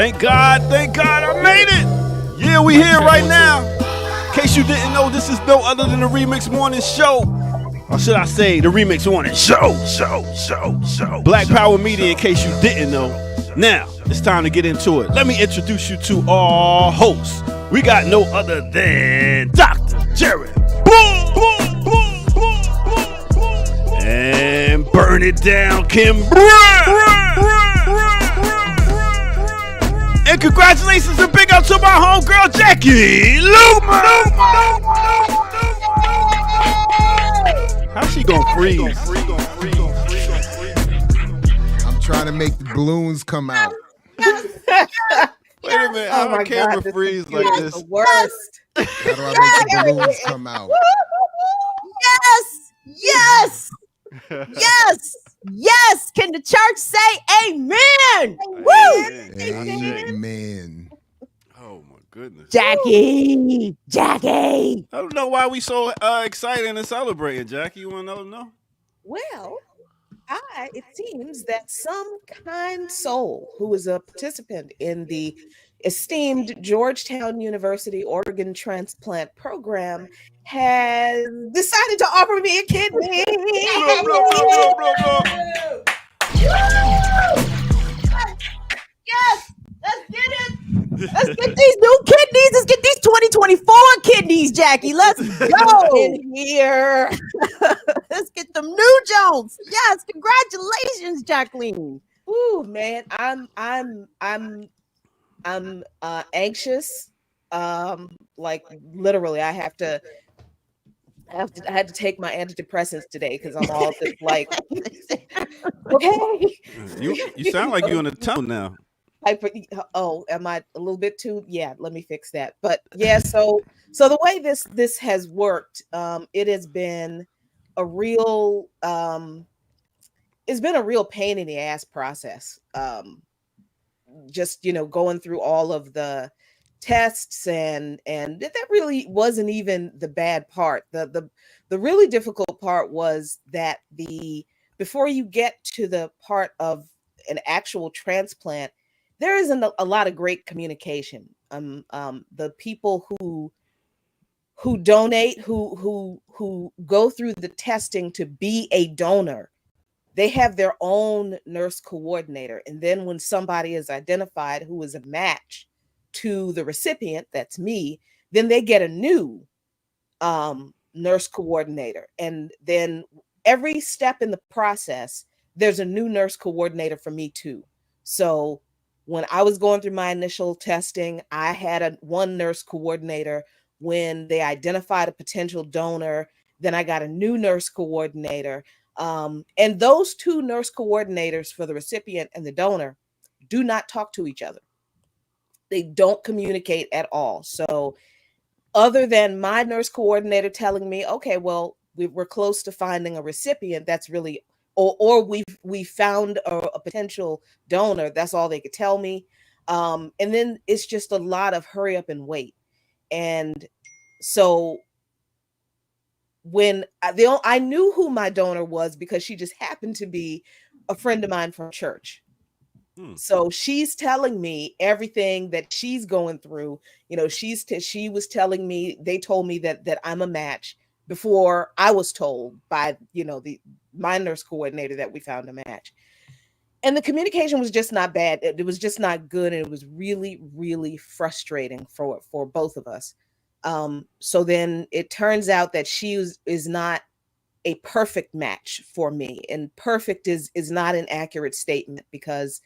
Thank God, I made it. Yeah, we here right now. In case you didn't know, this is no other than the Remix Morning Show. Or should I say, the Remix Morning Show. Black Power Media, in case you didn't know. Now, it's time to get into it. Let me introduce you to our hosts. We got no other than Dr. Jared. And Burn It Down, Kim Brown. And congratulations and big up to my homegirl, Jackie Luman. How's she gonna freeze? I'm trying to make the balloons come out. Wait a minute, how my camera freeze like this? The worst. How do I make the balloons come out? Yes. Can the church say amen? Amen. Oh my goodness. Jackie. I don't know why we so excited and celebrating, Jackie. You want to know? Well, it seems that some kind soul who is a participant in the esteemed Georgetown University organ transplant program has decided to offer me a kidney. Yes, let's get it. Let's get these new kidneys. Let's get these 2024 kidneys, Jackie. Let's go in here. Let's get them new Jones. Yes, congratulations, Jacqueline. Ooh, man, I'm anxious. Like literally, I had to take my antidepressants today because I'm all just like, okay. You sound like you're in a tunnel now. Am I a little bit too? Yeah, let me fix that. But yeah, so the way this has worked, it has been a real it's been a real pain in the ass process. Just going through all of the tests and that really wasn't even the bad part. The really difficult part was that before you get to the part of an actual transplant, there isn't a lot of great communication. The people who donate, who go through the testing to be a donor, they have their own nurse coordinator. And then when somebody is identified who is a match to the recipient, that's me, then they get a new nurse coordinator. And then every step in the process, there's a new nurse coordinator for me too. So when I was going through my initial testing, I had one nurse coordinator. When they identified a potential donor, then I got a new nurse coordinator. And those two nurse coordinators for the recipient and the donor do not talk to each other. They don't communicate at all. So other than my nurse coordinator telling me, okay, well, we're close to finding a recipient, that's really, or we found a potential donor, that's all they could tell me. And then it's just a lot of hurry up and wait. And so when I knew who my donor was because she just happened to be a friend of mine from church. So she's telling me everything that she's going through. She was telling me, they told me that I'm a match before I was told by, my nurse coordinator that we found a match. And the communication was just not bad. It was just not good. And it was really, really frustrating for both of us. So then it turns out that she is not a perfect match for me. And perfect is not an accurate statement, because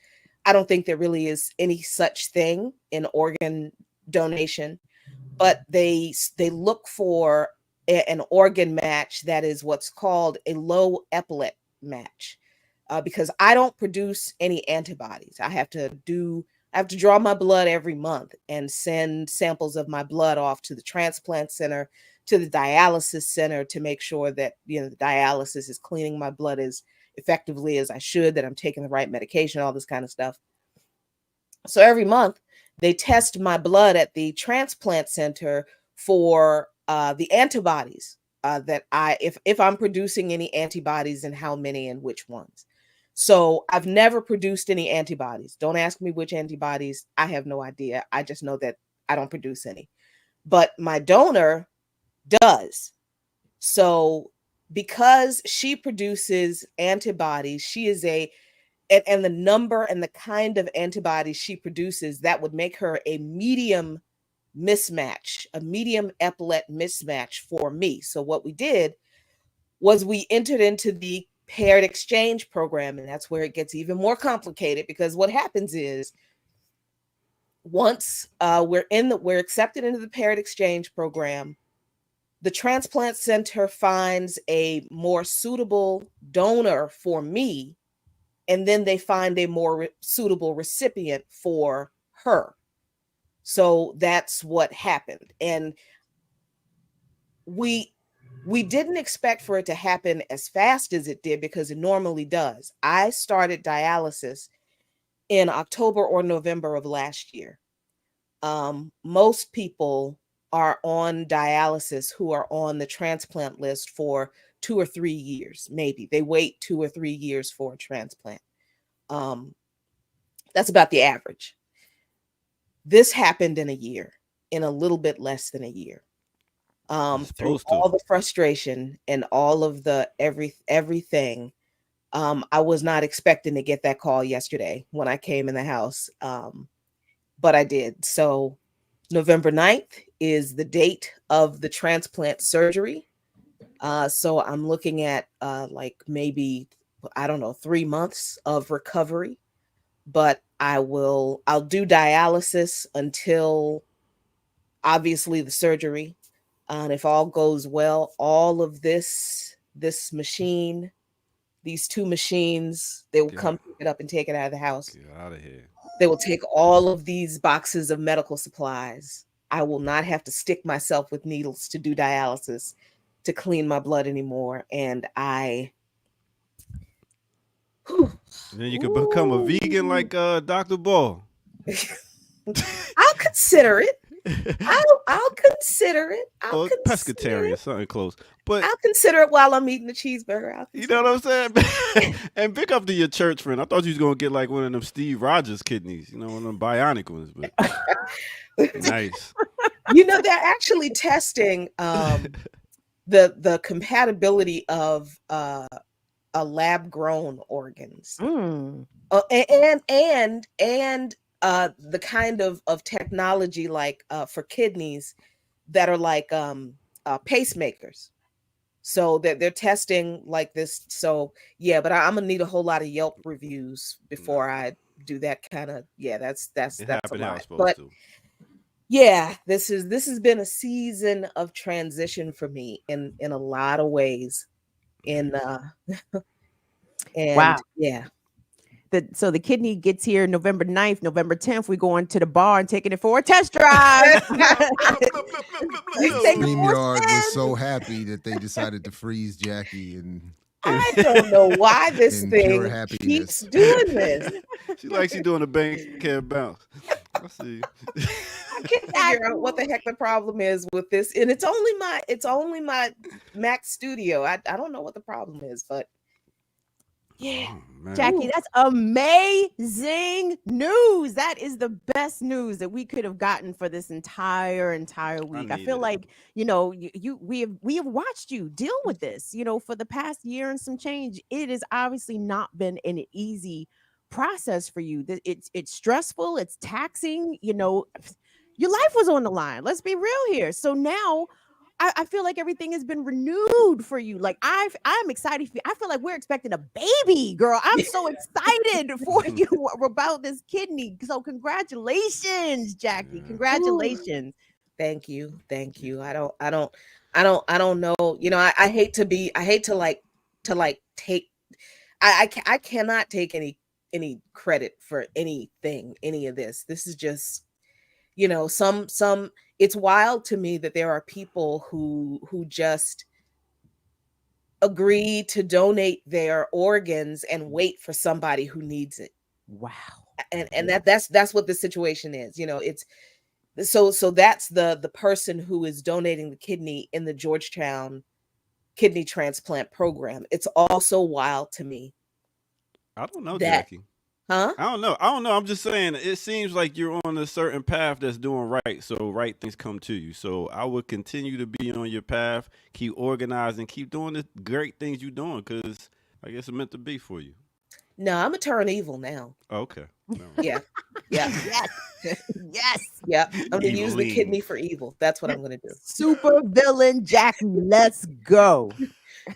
I don't think there really is any such thing in organ donation. But they look for an organ match that is what's called a low epillet match, because I don't produce any antibodies. I have to draw my blood every month and send samples of my blood off to the transplant center, to the dialysis center, to make sure that the dialysis is cleaning my blood as effectively as I should, that I'm taking the right medication, all this kind of stuff. So every month they test my blood at the transplant center for the antibodies that if I'm producing any antibodies and how many and which ones. So I've never produced any antibodies. Don't ask me which antibodies. I have no idea. I just know that I don't produce any. But my donor does. So because she produces antibodies, she is and the number and the kind of antibodies she produces, that would make her a medium mismatch, a medium epaulet mismatch for me. So what we did was we entered into the paired exchange program, and that's where it gets even more complicated, because what happens is once we're accepted into the paired exchange program, the transplant center finds a more suitable donor for me, and then they find a more suitable recipient for her. So that's what happened. And we didn't expect for it to happen as fast as it did, because it normally does. I started dialysis in October or November of last year. Most people are on dialysis who are on the transplant list for 2 or 3 years, maybe. They wait 2 or 3 years for a transplant. That's about the average. This happened in a year, in a little bit less than a year. Through all the frustration and all of the everything, I was not expecting to get that call yesterday when I came in the house, but I did. So November 9th is the date of the transplant surgery. So I'm looking at like maybe, I don't know, 3 months of recovery, but I'll do dialysis until obviously the surgery. And if all goes well, all of this machine, these 2 machines, they will come pick it up and take it out of the house. Get out of here. They will take all of these boxes of medical supplies. I will not have to stick myself with needles to do dialysis, to clean my blood anymore. And then you can become a vegan like Dr. Ball. I'll consider it. I'll consider it. Or pescatarian, something close. But I'll consider it while I'm eating the cheeseburger. You know what I'm saying? And big up to your church friend. I thought you was gonna get like one of them Steve Rogers kidneys, one of them bionic ones. But nice. They're actually testing the compatibility of lab grown organs, and the kind of technology like for kidneys that are like pacemakers. So they're testing like this. So yeah, but I'm gonna need a whole lot of Yelp reviews before I do that kind of. Yeah, that's a lot. But yeah, this has been a season of transition for me in a lot of ways. And wow. Yeah. So the kidney gets here November 9th, November 10th. We going to the bar and taking it for a test drive. StreamYard was so happy that they decided to freeze Jackie, and I don't know why this thing keeps doing this. She likes you doing a bank can't bounce. I see. I can't figure out what the heck the problem is with this, and it's only my Mac Studio. I don't know what the problem is, but. Yeah, Jackie, that's amazing news. That is the best news that we could have gotten for this entire week. I feel like we have watched you deal with this, for the past year and some change. It has obviously not been an easy process for you. It's stressful. It's taxing. Your life was on the line. Let's be real here. So now. I feel like everything has been renewed for you. Like I'm excited. I feel like we're expecting a baby, girl. I'm so excited for you about this kidney. So congratulations, Jackie. Congratulations. Thank you. I don't know. I hate to take. I cannot take any credit for anything, any of this. This is just, some. It's wild to me that there are people who just agree to donate their organs and wait for somebody who needs it. Wow. And that's what the situation is. It's so that's the person who is donating the kidney in the Georgetown kidney transplant program. It's also wild to me I don't know, that, Jackie. huh? I don't know. I don't know. I'm just saying it seems like you're on a certain path that's doing right. So right things come to you. So I would continue to be on your path, keep organizing, keep doing the great things you're doing because I guess it's meant to be for you. No, I'm gonna turn evil now. Okay. No. Yeah. Yeah. Yes. Yeah. I'm gonna use the Eviling. kidney for evil. That's what I'm gonna do. Super villain Jackie. Let's go.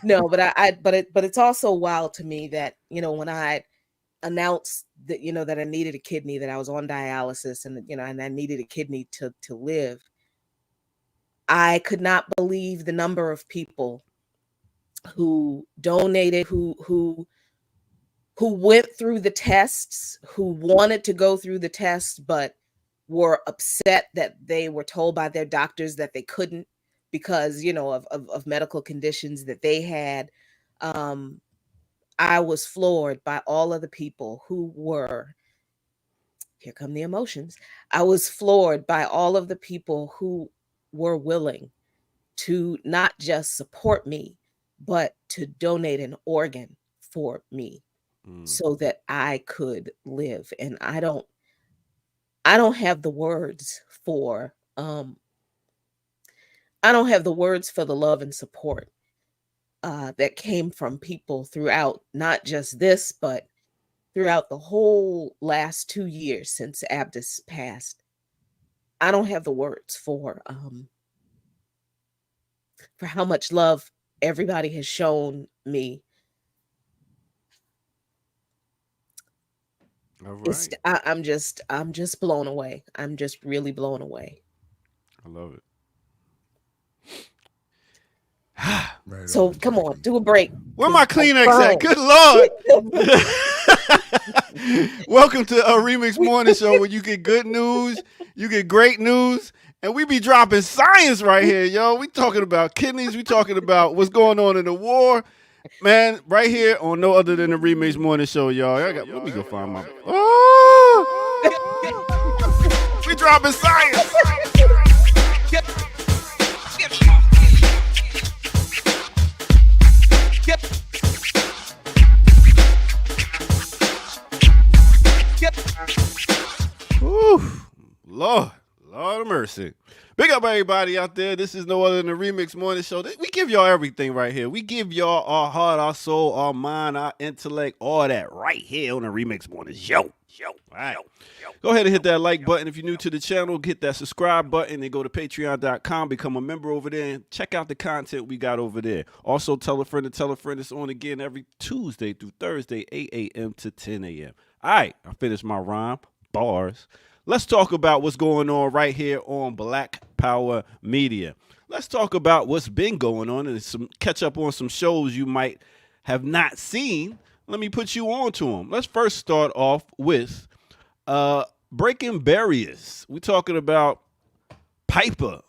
No, but but it's also wild to me that, when I announced that, that I needed a kidney, that I was on dialysis and, and I needed a kidney to live, I could not believe the number of people who donated, who went through the tests, who wanted to go through the tests, but were upset that they were told by their doctors that they couldn't because, of medical conditions that they had. I was floored by all of the people who were, here come the emotions. I was floored by all of the people who were willing to not just support me, but to donate an organ for me so that I could live. And I don't have the words for the love and support that came from people throughout not just this, but throughout the whole last 2 years since Abdus passed. I don't have the words for how much love everybody has shown me. All right. I'm just blown away. I'm just really blown away. I love it. Right So on, come on, Jackie. do a break. Where my Kleenex at? Good Lord. Welcome to a Remix Morning Show where you get good news, you get great news, and we be dropping science right here, yo. We talking about kidneys, we talking about what's going on in the war. Man, right here on no other than the Remix Morning Show, y'all. Let me go find my... Oh! We dropping science. Whew. Lord of mercy. Big up everybody out there. This is no other than the Remix Morning Show. We give y'all everything right here. We give y'all our heart, our soul, our mind, our intellect, all that right here on the Remix Morning Show. All right. Go ahead and hit that like button. If you're new to the channel, hit that subscribe button and go to patreon.com, become a member over there, and check out the content we got over there. Also, tell a friend to tell a friend. It's on again every Tuesday through Thursday, 8 a.m. to 10 a.m. All right, I finished my rhyme. Bars. Let's talk about what's going on right here on Black Power Media. Let's talk about what's been going on and catch up on some shows you might have not seen. Let me put you on to them. Let's first start off with Breaking Barriers. We're talking about Piper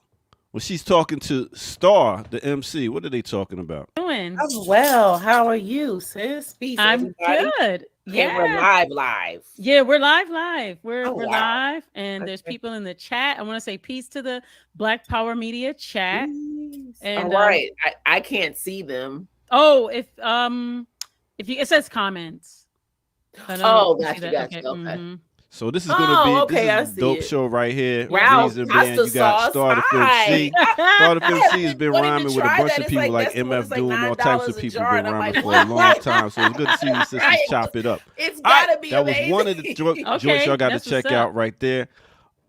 when she's talking to Star, the MC. What are they talking about? Doing? I'm well. How are you, sis? Peace, I'm everybody. good. And we're live. Yeah, we're live. We're wow. live, and there's Okay. people in the chat. I want to say peace to the Black Power Media chat. And, All right. I can't see them. Oh, if you it says comments. I don't know if you see gotcha. that. Okay. Mhm. So this is gonna be okay, I this is see a dope it. show right here. Wow, Reason pasta being, you got sauce. Star the Hi. MC. Star the MC has been wanted to rhyming with a try bunch that. of It's people like, like that's the one MF that's like Doom, all types of $9 a people jar, been and I'm rhyming like, for a long what? time. So it's good to see you sisters Right. chop it up. It's All right, gotta be that amazing. was one of the joints Okay, y'all got to that's check what's out up. right there.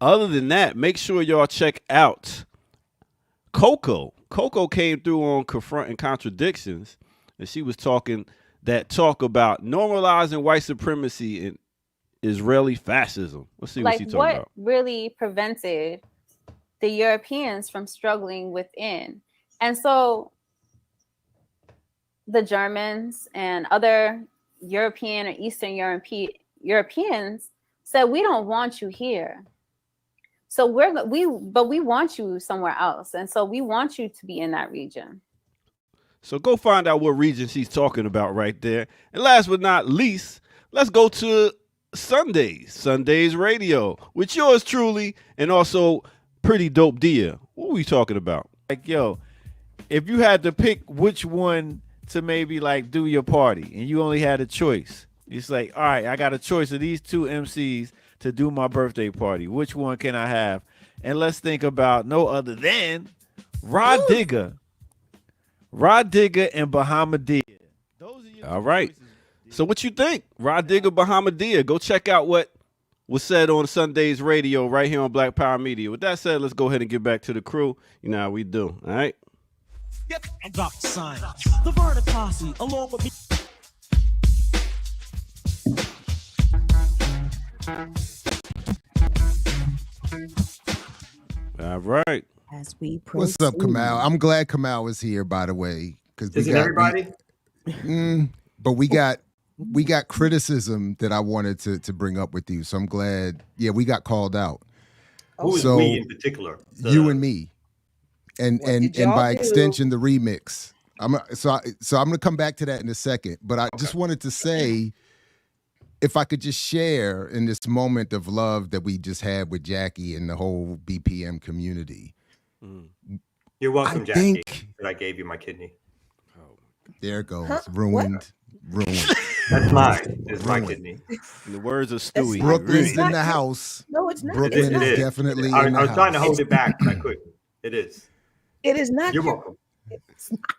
Other than that, make sure y'all check out Coco. Coco came through on Confronting Contradictions, and she was talking that talk about normalizing white supremacy and Israeli fascism. Let's see what Like she's talking what about. really prevented the Europeans from struggling within. And so the Germans and other European or Eastern Europeans said, we don't want you here. So we want you somewhere else. And so we want you to be in that region. So go find out what region she's talking about right there. And last but not least, let's go to Sundays Radio with yours truly and also Pretty Dope Dia. What are we talking about? Like, yo, if you had to pick which one to maybe like do your party and you only had a choice, It's like, all right, I got a choice of these two MCs to do my birthday party. Which one can I have? And let's think about no other than Rod Digger. Rod Digger and Bahamadia. Those are your All right. choices. So what you think? Rod Digger, Bahamadia. Go check out what was said on Sunday's radio right here on Black Power Media. With that said, let's go ahead and get back to the crew. You know how we do. All right. Yep, I'm Dr. Science. The Vernon Posse, along with me. All right. As we What's up, Kamal? I'm glad Kamal is here, by the way, because Isn't everybody? But we got criticism that I wanted to bring up with you. So I'm glad. Yeah, we got called out. Who is So, we in particular? You and me, and did y'all by do? extension the remix. I'm gonna come back to that in a second. But I just wanted to say, if I could just share in this moment of love that we just had with Jackie and the whole BPM community. You're welcome, I Jackie. think- That I gave you my kidney. There it goes. Huh? Ruined. That's mine. It's my Ruined. kidney. In the words of Stewie. Brooklyn's It's not in the true. house. No, it's not. Brooklyn It's is not. definitely I in the was trying to house. hold it back, but I couldn't. It is. It is not. You're true. welcome.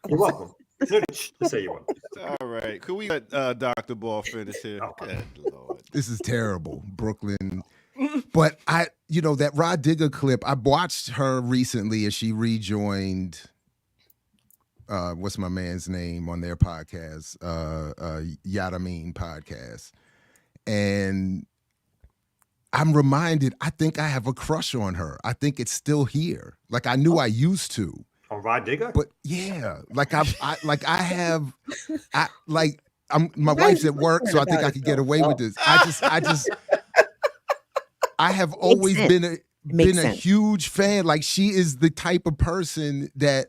You're welcome. No, just say you're welcome. All right. Could we let Dr. Ball finish here? Oh. Good Lord. This is terrible, Brooklyn. But that Rod Digger clip, I watched her recently as she rejoined what's my man's name on their podcast, Yadameen podcast. And I'm reminded, I think I have a crush on her. I think it's still here. Like I knew I used to. On Rod Digger? But yeah, my wife's at work, so I think I could get away with this. I have always been a huge fan. Like she is the type of person that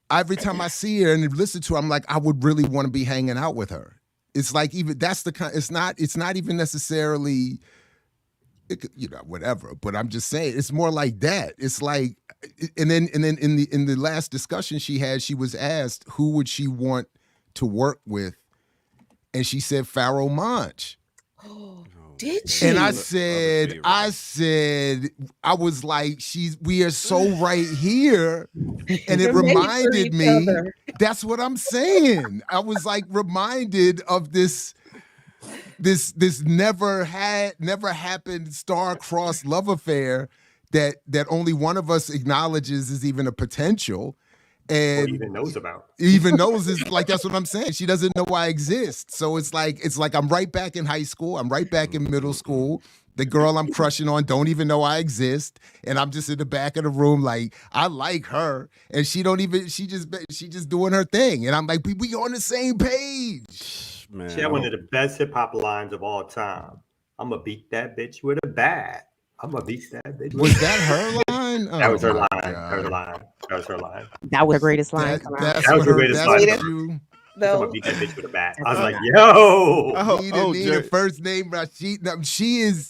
every time I see her and listen to her, I'm like, I would really want to be hanging out with her. It's like even that's the kind. It's not even necessarily, whatever. But I'm just saying, it's more like that. It's like, and then in the last discussion she had, she was asked who would she want to work with, and she said Pharaoh Monch. Did she? And I was like, we are so right here. And it They're made for reminded each me, other. that's what I'm saying. I was like reminded of this never happened star-crossed love affair that only one of us acknowledges is even a potential. And even knows about. Even knows is like, that's what I'm saying. She doesn't know I exist. So it's like I'm right back in high school. I'm right back in middle school. The girl I'm crushing on don't even know I exist. And I'm just in the back of the room like, I like her. And she just doing her thing. And I'm like, we on the same page. Man, She had one of the best hip hop lines of all time. I'm gonna beat that bitch with a bat. I'm gonna beat that bitch. Was that her line? That was her line. God. That was her line. That was her line. That was the greatest line. That's That was what the her, greatest that's line. what ever. you. I'm No. gonna beat that bitch with a bat. I was like, yo. He didn't need a first name, but she's.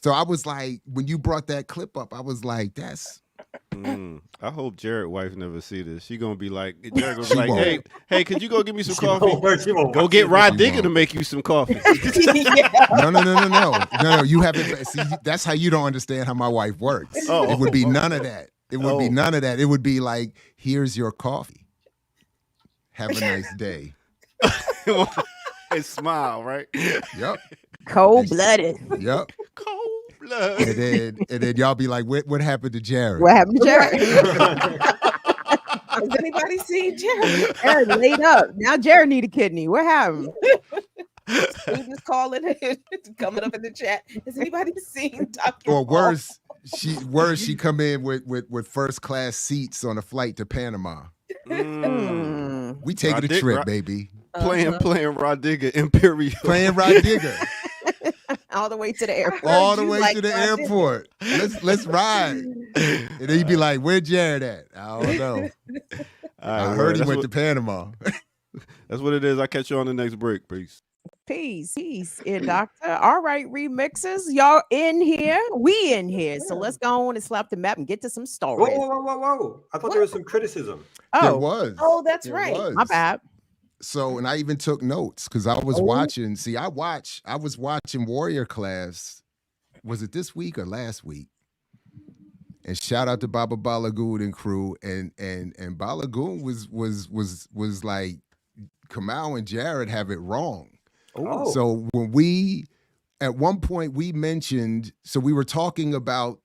So I was like, when you brought that clip up, I was like, that's. I hope Jared's wife never see this. She gonna be like, Jared gonna be like, won't. hey, could you go get me some She coffee? won't. Go get Rod Digger won't. to make you some coffee. No. You haven't. See, that's how you don't understand how my wife works. Oh. It would be none of that. It would be none of that. It would be like, here's your coffee. Have a nice day. And smile, right? Yep. Cold-blooded. Yep. Cold blood. And then y'all be like, what happened to Jared? What happened to Jared? Has anybody seen Jared? Jared laid up. Now Jared need a kidney. What happened? Students calling it, coming up in the chat. Has anybody seen Dr. Or Ball? worse, she come in with first class seats on a flight to Panama. We taking a trip, baby. Playing Rod Digger Imperial. Playing Rod Digger. All the way to the airport. All the You way like to the Rod Digger. airport. Let's ride. And then you be like, where Jared at? I don't know. I heard he went to Panama. That's what it is. I'll catch you on the next break. Peace. Peace, doctor. All right, remixers, y'all in here. We in here. So let's go on and slap the map and get to some stories. Whoa. I thought there was some criticism. There Oh, was. Oh, that's There right. was. my bad. So, and I even took notes because I was watching. See, I was watching Warrior Class. Was it this week or last week? And shout out to Baba Balagoon and crew. And Balagoon was like, Kamau and Jared have it wrong. Oh. So when at one point we mentioned, so we were talking about,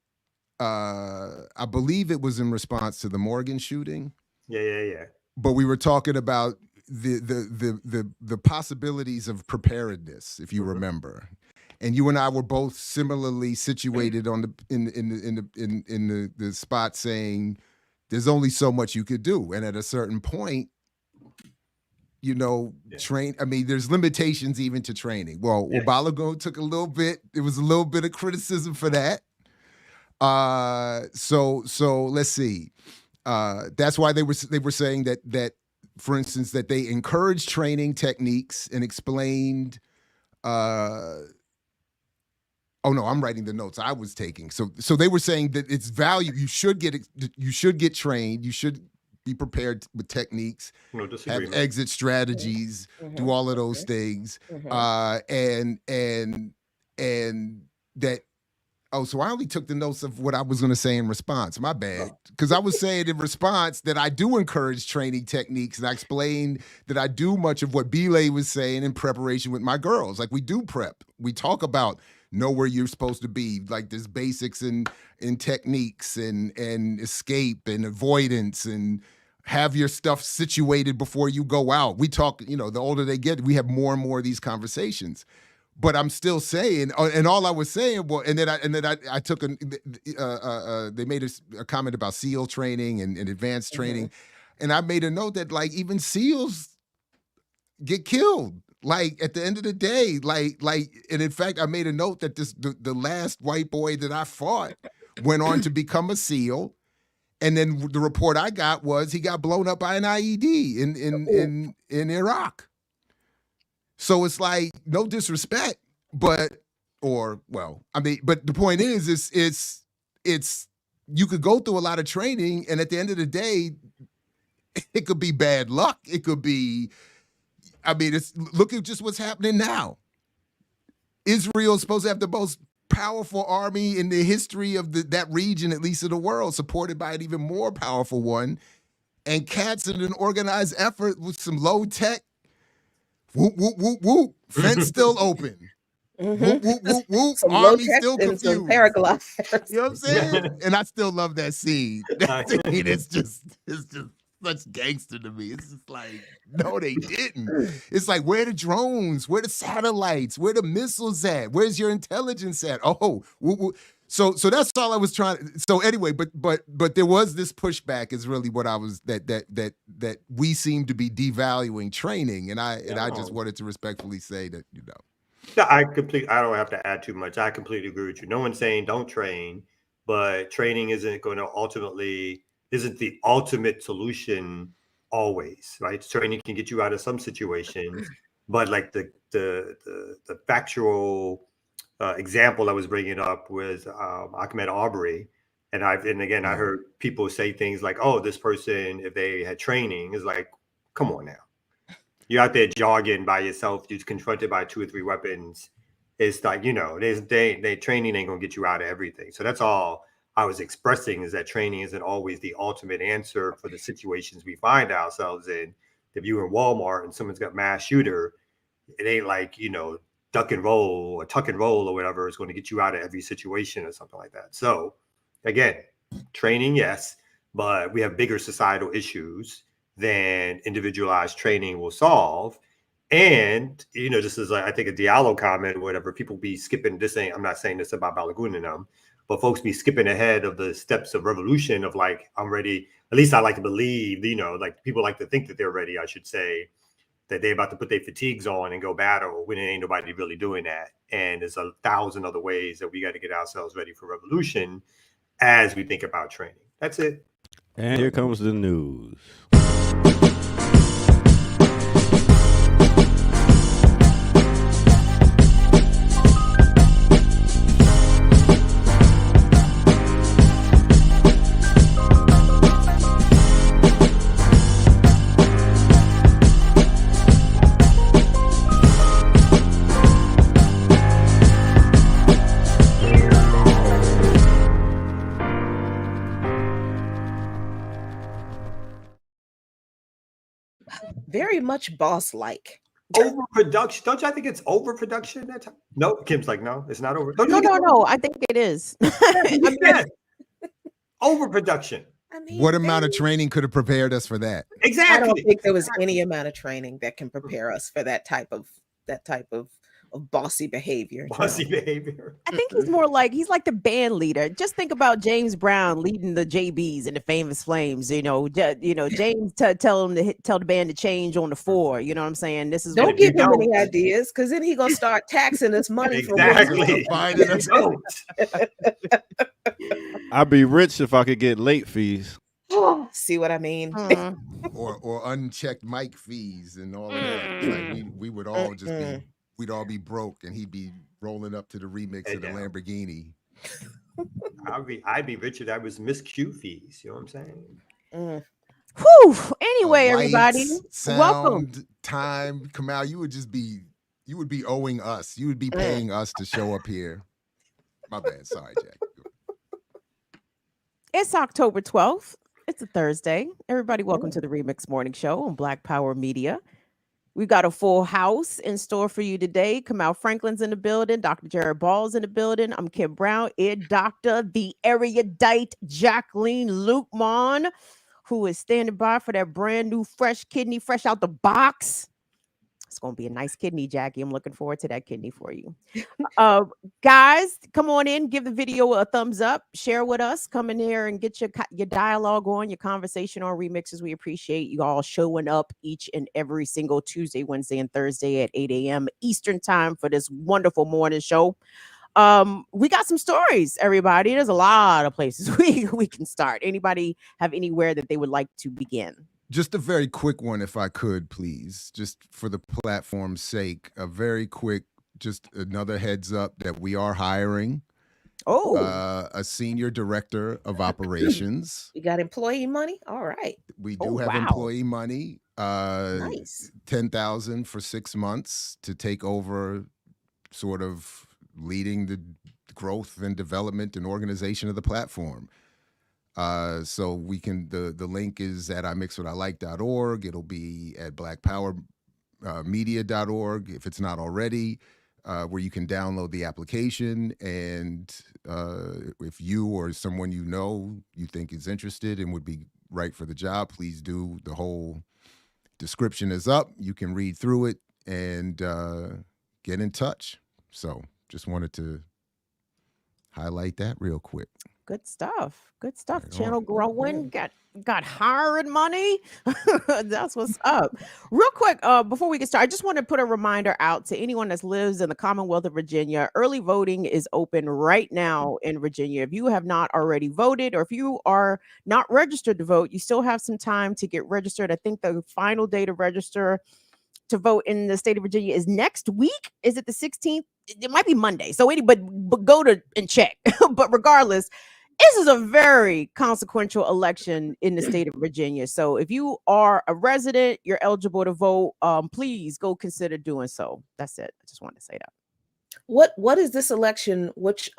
I believe it was in response to the Morgan shooting. Yeah. But we were talking about the possibilities of preparedness, if you remember, and you and I were both similarly situated on the spot, saying there's only so much you could do, and at a certain point, train. I mean, there's limitations even to training. Well, Balagoon took a little bit. It was a little bit of criticism for that. So let's see. That's why they were saying that. For instance, that they encouraged training techniques and explained. Oh no, I'm writing the notes I was taking. So they were saying that it's value. You should get trained. You should be prepared with techniques. No disagreement. Have exit strategies. Do all of those things. And that. Oh, so I only took the notes of what I was going to say in response. My bad. Because I was saying in response that I do encourage training techniques, and I explained that I do much of what Belay was saying in preparation with my girls. Like, we do prep. We talk about know where you're supposed to be. Like, there's basics in techniques and escape and avoidance, and have your stuff situated before you go out. We talk, the older they get, we have more and more of these conversations. But I'm still saying, and all I was saying was, and then I took they made a comment about SEAL training and advanced training, and I made a note that, like, even SEALs get killed. Like, at the end of the day, like, and in fact, I made a note that the last white boy that I fought went on to become a SEAL, and then the report I got was he got blown up by an IED in Iraq. So it's like, no disrespect, but the point is it's you could go through a lot of training, and at the end of the day, it could be bad luck. It could be, look at just what's happening now. Israel's supposed to have the most powerful army in the history of that region, at least of the world, supported by an even more powerful one, and cats in an organized effort with some low tech. Whoop, whoop, whoop, whoop. Fence still open. Whoop, whoop, whoop, whoop. Army still confused. You know what I'm saying? And I still love that scene. It's just such gangster to me. It's just like, no, they didn't. It's like, where the drones? Where the satellites? Where the missiles at? Where's your intelligence at? Oh, whoop, whoop. So that's all I was trying. So anyway, but there was this pushback is really what I was that we seem to be devaluing training, and I just wanted to respectfully say that Yeah, I don't have to add too much. I completely agree with you. No one's saying don't train, but training isn't the ultimate solution always, right? Training can get you out of some situations, but like the factual example I was bringing up was Ahmaud Arbery, and I heard people say things like, "Oh, this person, if they had training, is like, come on now, you're out there jogging by yourself, you're confronted by 2 or 3 weapons. It's like, they training ain't gonna get you out of everything." So that's all I was expressing, is that training isn't always the ultimate answer for the situations we find ourselves in. If you're in Walmart and someone's got mass shooter, it ain't like, duck and roll or tuck and roll or whatever is going to get you out of every situation or something like that. So again, training, yes, but we have bigger societal issues than individualized training will solve. And, this is, I think, a Diallo comment or whatever. People be skipping this thing. I'm not saying this about Balagoon and them, but folks be skipping ahead of the steps of revolution of like, I'm ready. At least I like to believe, like people like to think that they're ready, I should say, that they're about to put their fatigues on and go battle when it ain't nobody really doing that. And there's 1,000 other ways that we got to get ourselves ready for revolution as we think about training. That's it. And here comes the news. very much boss-like. Overproduction. Don't you think it's overproduction that time? No, Kim's like, no, it's not over. No. I think it is. Yes. Overproduction. I mean, What amount of training could have prepared us for that? Exactly. I don't think there was any amount of training that can prepare us for that type of bossy behavior. Bossy behavior. I think he's like the band leader. Just think about James Brown leading the JBs and the Famous Flames. James tell the band to change on the 4. You know what I'm saying? This is don't give him any ideas, because then he gonna start taxing us money exactly. for I'd be rich if I could get late fees. See what I mean? Or unchecked mic fees and all of that. Like we would all just be. We'd all be broke, and he'd be rolling up to the remix of the Lamborghini. I'd be rich if that was Miss Q fees. You know what I'm saying? Whew. Anyway, everybody, sound, welcome. Time, Kamal, you would be owing us. You would be paying us to show up here. My bad. Sorry, Jack. It's October 12th. It's a Thursday. Everybody, welcome to the Remix Morning Show on Black Power Media. We've got a full house in store for you today. Kamal Franklin's in the building. Dr. Jared Ball's in the building. I'm Kim Brown, Doctor, the erudite Jacqueline Lukemon, who is standing by for that brand new fresh kidney, fresh out the box. It's going to be a nice kidney, Jackie. I'm looking forward to that kidney for you. Guys, come on in. Give the video a thumbs up. Share with us. Come in here and get your dialogue on, your conversation on Remixes. We appreciate you all showing up each and every single Tuesday, Wednesday, and Thursday at 8 a.m. Eastern time for this wonderful morning show. We got some stories, everybody. There's a lot of places we can start. Anybody have anywhere that they would like to begin? Just a very quick one, if I could, please, just for the platform's sake, a very quick, just another heads up that we are hiring a senior director of operations. You got employee money? All right. We do have employee money. Nice. $10,000 for 6 months to take over sort of leading the growth and development and organization of the platform. So we can, the link is at imixwhatilike.org. It'll be at blackpowermedia.org if it's not already, where you can download the application. And if you or someone you think is interested and would be right for the job, please do. The whole description is up. You can read through it and get in touch. So just wanted to highlight that real quick. Good stuff. Good stuff. Right Channel on. growing. Got hiring money. That's what's up. Real quick, before we get started, I just want to put a reminder out to anyone that lives in the Commonwealth of Virginia. Early voting is open right now in Virginia. If you have not already voted, or if you are not registered to vote, you still have some time to get registered. I think the final day to register to vote in the state of Virginia is next week. Is it the 16th? It might be Monday. So but go to and check. But regardless, this is a very consequential election in the state of Virginia. So if you are a resident, you're eligible to vote. Please go consider doing so. That's it. I just wanted to say that. What is this election? What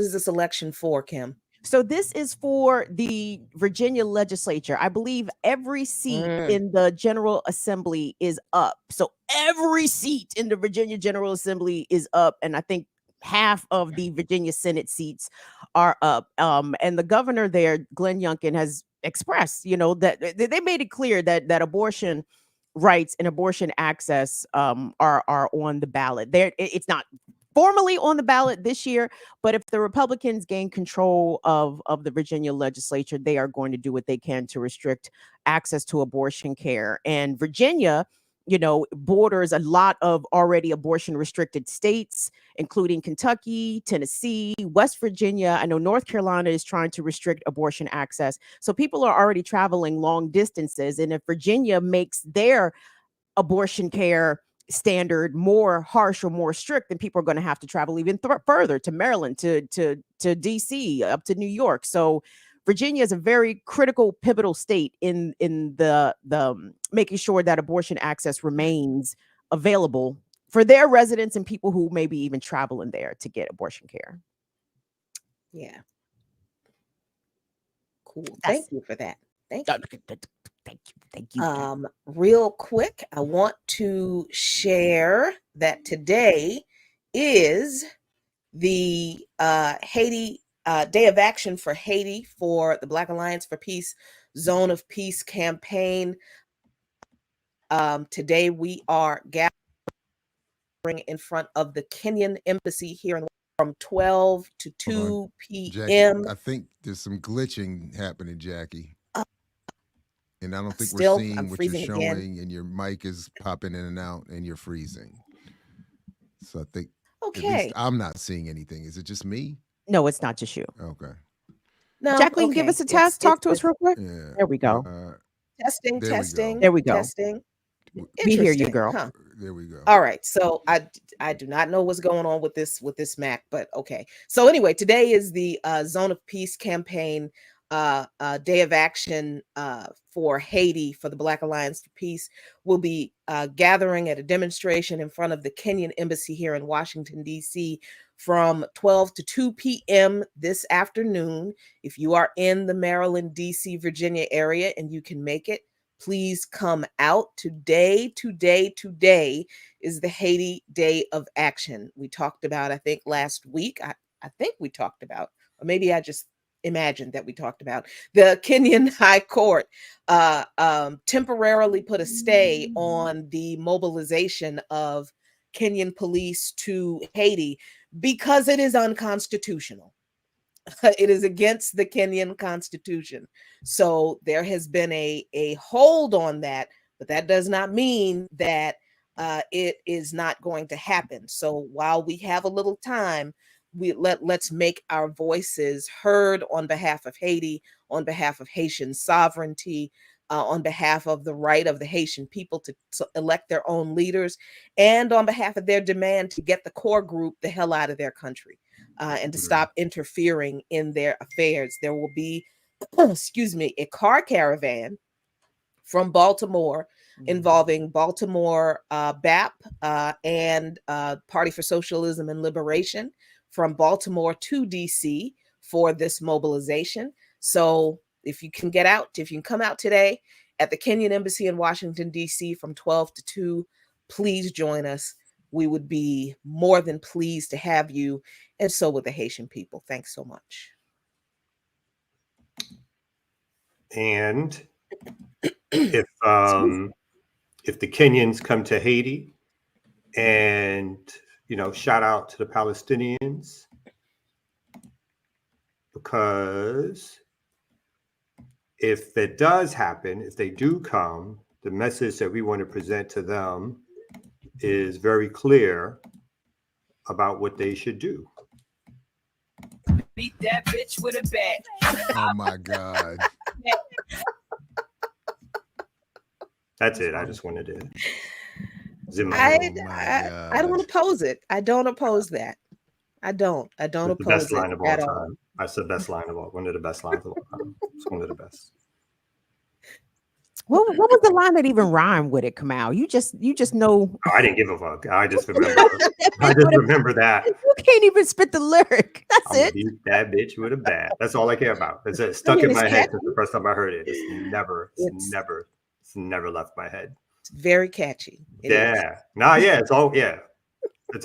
is this election for, Kim? So this is for the Virginia legislature. I believe every seat in the General Assembly is up. So every seat in the Virginia General Assembly is up. And I think half of the Virginia Senate seats are up. And the governor there, Glenn Youngkin, has expressed, that they made it clear that abortion rights and abortion access are on the ballot. It's not formally on the ballot this year, but if the Republicans gain control of the Virginia legislature, they are going to do what they can to restrict access to abortion care. And Virginia, borders a lot of already abortion restricted states, including Kentucky, Tennessee, West Virginia. I know North Carolina is trying to restrict abortion access. So people are already traveling long distances. And if Virginia makes their abortion care standard more harsh or more strict, then people are going to have to travel even further to Maryland, to DC, up to New York. So Virginia is a very critical, pivotal state in the making sure that abortion access remains available for their residents and people who maybe even travel in there to get abortion care. Yeah. Cool. Thank you for that. Thank you. Thank you. Thank you. Real quick, I want to share that today is the Haiti Day of Action for Haiti for the Black Alliance for Peace Zone of Peace campaign. Today we are gathering in front of the Kenyan embassy here from 12 to 2 p.m. Jackie, I think there's some glitching happening, Jackie. And I don't think Still, we're seeing I'm what you're freezing showing, again. and your mic is popping in and out, and you're freezing. So I think, at Okay. least I'm not seeing anything. Is it just me? No, it's not just you. Okay. No, Jacqueline, give us a test. Talk to us real quick. Yeah. There we go. Testing, There we testing. go. There we go. Testing. We hear you, Interesting, girl. huh? There we go. All right. So I do not know what's going on with this Mac, but okay. So anyway, today is the Zone of Peace campaign Day of Action for Haiti for the Black Alliance for Peace. We'll be gathering at a demonstration in front of the Kenyan embassy here in Washington, D.C. from 12 to 2 p.m. this afternoon. If you are in the Maryland, D.C., Virginia area and you can make it, please come out. Today is the Haiti Day of Action. We talked about, I think last week, I think we talked about, or maybe I just imagined that we talked about, the Kenyan High Court temporarily put a stay on the mobilization of Kenyan police to Haiti because it is unconstitutional. It is against the Kenyan constitution. So there has been a hold on that, but that does not mean that it is not going to happen. So while we have a little time, let's make our voices heard on behalf of Haiti, on behalf of Haitian sovereignty, on behalf of the right of the Haitian people to elect their own leaders, and on behalf of their demand to get the core group the hell out of their country. And to stop interfering in their affairs. There will be, a car caravan from Baltimore involving Baltimore BAP and Party for Socialism and Liberation from Baltimore to DC for this mobilization. So if you can get out, if you can come out today at the Kenyan Embassy in Washington, DC from 12 to 2, please join us. We would be more than pleased to have you, and so would the Haitian people. Thanks so much. And if the Kenyans come to Haiti, and shout out to the Palestinians, because if that does happen, if they do come, the message that we want to present to them is very clear about what they should do. Beat that bitch with a bat. Oh my God. That's it. I just wanted to zoom out. I don't oppose it. I don't oppose that. I don't oppose it. The best line of all at time. all. That's the best line of all. One of the best lines of all time. It's one of the best. What was the line that even rhymed with it, Kamal? You just know. Oh, I didn't give a fuck. I just remember. That. You can't even spit the lyric. That's it. Beat that bitch with a bat. That's all I care about. It's stuck in my head since the first time I heard it. It's never left my head. It's very catchy. It's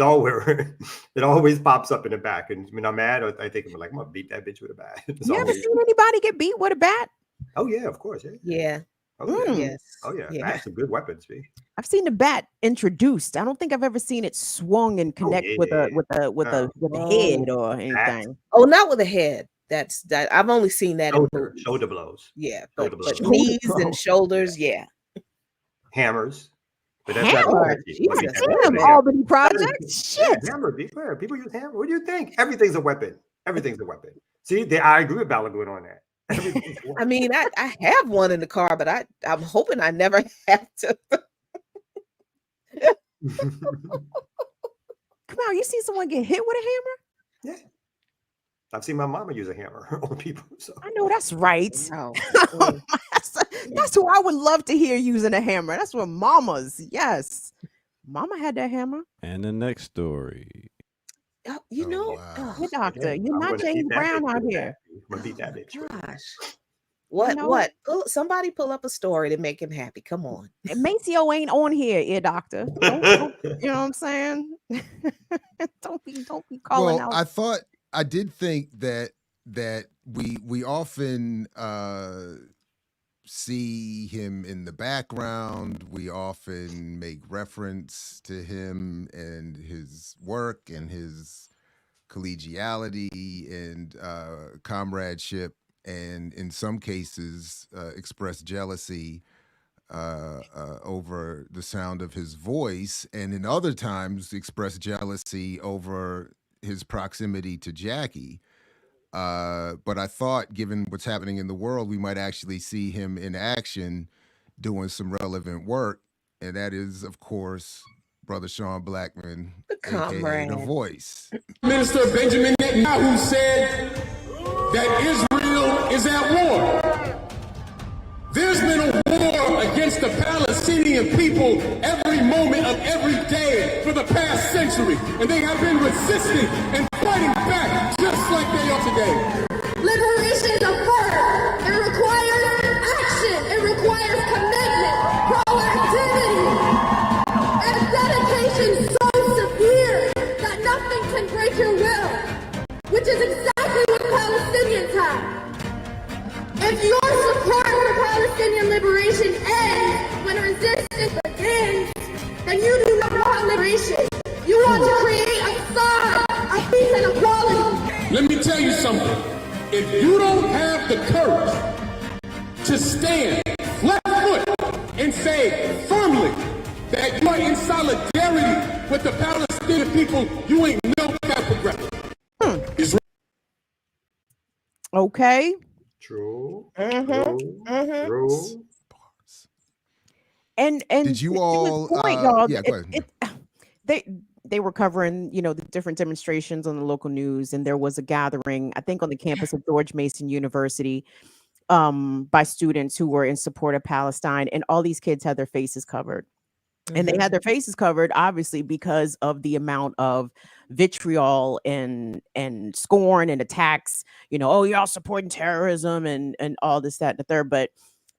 all where it always pops up in the back. And when I'm mad, I think I'm like, I'm gonna beat that bitch with a bat. You ever seen anybody get beat with a bat? Oh yeah, of course. Yeah. Oh yeah. Yes. Oh yeah. Bats are good weapons, B. I've seen the bat introduced. I don't think I've ever seen it swung and connect with a head or anything. Bat. Oh, not with a head. That's that. I've only seen that in shoulder blows. Yeah, shoulder but blows. knees and shoulders, yeah. Hammers. But Hammer. Jesus. Albany Project. Shit. Yeah, hammer. Be fair. People use hammer. What do you think? Everything's a weapon. Everything's a weapon. See, I agree with Balagoon on that. I mean, I have one in the car, but I'm hoping I never have to. Come on, you see someone get hit with a hammer? Yeah. I've seen my mama use a hammer on people. So I know that's right. Wow. That's who I would love to hear using a hammer. That's what mamas. Yes. Mama had that hammer. And the next story. Wow. Good doctor. You're not James Brown out here. I'm gonna beat that bitch. Gosh. What? You know? What? Somebody pull up a story to make him happy. Come on. Maceo ain't on here, ear doctor. Don't, you know what I'm saying? don't be calling out. I did think that we often see him in the background. We often make reference to him and his work and his collegiality and comradeship, and in some cases express jealousy over the sound of his voice, and in other times express jealousy over his proximity to Jackie. But I thought, given what's happening in the world, we might actually see him in action doing some relevant work, and that is, of course, Brother Sean Blackman, aka The Voice. Minister Benjamin Netanyahu said that Israel is at war. There's been a war against the Palestinian people every moment of every day for the past century, and they have been resisting and fighting back just like they are today. Liberation is a verb. It requires action. It requires commitment, proactivity, and dedication so severe that nothing can break your will, which is exactly what Palestinians have. If your support for Palestinian liberation ends when resistance begins, then you do not want liberation. You want to create a side of peace and equality. Let me tell you something. If you don't have the courage to stand flat foot and say firmly that you are in solidarity with the Palestinian people, you ain't no kind of progressive. Okay. True. True. And did you all? Point, y'all, yeah, go ahead. They were covering, the different demonstrations on the local news, and there was a gathering, I think, on the campus of George Mason University, by students who were in support of Palestine, and all these kids had their faces covered. And they had their faces covered, obviously, because of the amount of vitriol and scorn and attacks. Oh, you're all supporting terrorism and all this, that, and the third. But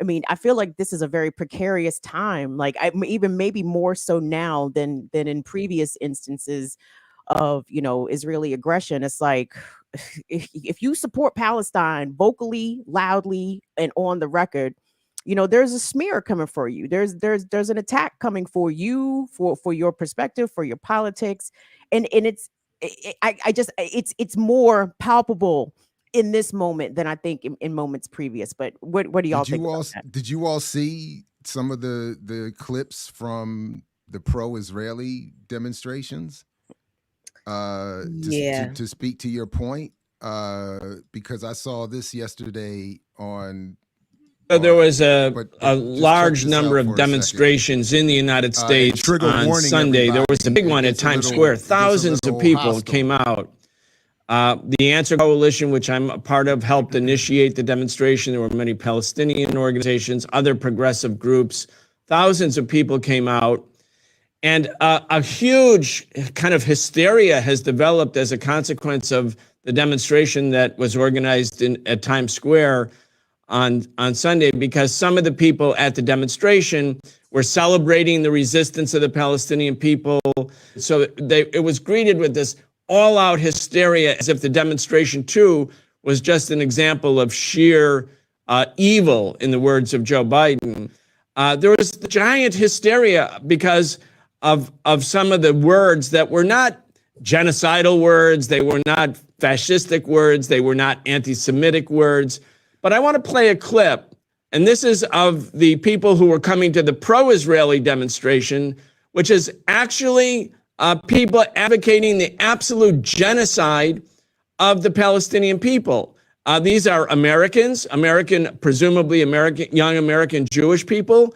I mean, I feel like this is a very precarious time. Like, even maybe more so now than in previous instances of Israeli aggression. It's like, if you support Palestine vocally, loudly, and on the record, there's a smear coming for you. There's an attack coming for you, for your perspective, for your politics, and it's more palpable in this moment than I think in moments previous. But what do y'all think about that? Did you all see some of the clips from the pro-Israeli demonstrations? To speak to your point, because I saw this yesterday on. There was a large number of demonstrations in the United States on Sunday. There was a big one at Times Square. Thousands of people came out. The Answer Coalition, which I'm a part of, helped initiate the demonstration. There were many Palestinian organizations, other progressive groups. Thousands of people came out. And a huge kind of hysteria has developed as a consequence of the demonstration that was organized at Times Square on Sunday, because some of the people at the demonstration were celebrating the resistance of the Palestinian people. So it was greeted with this all-out hysteria, as if the demonstration too was just an example of sheer evil, in the words of Joe Biden. There was giant hysteria because of some of the words that were not genocidal words, they were not fascistic words, they were not anti-Semitic words. But I want to play a clip, and this is of the people who were coming to the pro-Israeli demonstration, which is actually people advocating the absolute genocide of the Palestinian people. These are Americans, presumably young American Jewish people.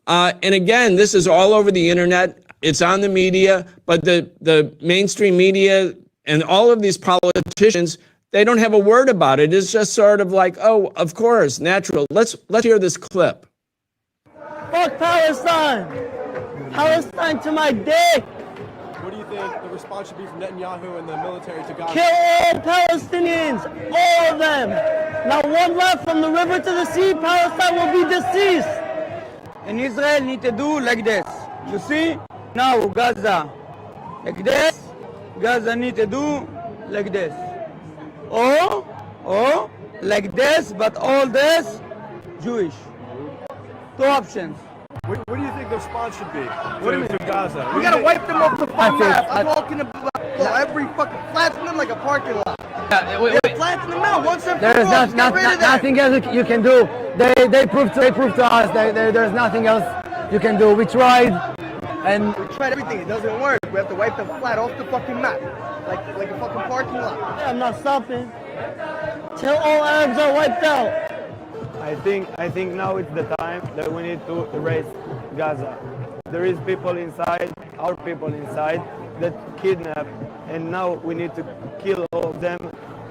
And again, this is all over the internet. It's on the media, but the mainstream media and all of these politicians, they don't have a word about it. It's just sort of like, oh, of course, natural. Let's hear this clip. Fuck Palestine! Palestine to my dick! What do you think the response should be from Netanyahu and the military to Gaza? Kill all Palestinians! All of them! Not one left from the river to the sea. Palestine will be deceased. And Israel need to do like this. You see? Now Gaza. Like this. Gaza need to do like this. Or like this, but all this Jewish. Two options. What do you think the response should be to Gaza? We gotta wipe them off the fucking map. I'm walking about every fucking flatten them like a parking lot. Flatten them out once and for all. There is nothing else you can do. They proved to us that there's nothing else you can do. We tried, and we tried everything. It doesn't work. We have to wipe them flat off the fucking map, like a fucking parking lot. I'm not stopping till all Arabs are wiped out. I think now it's the time that we need to erase Gaza. There is people inside, our people inside, that kidnap, and now we need to kill all of them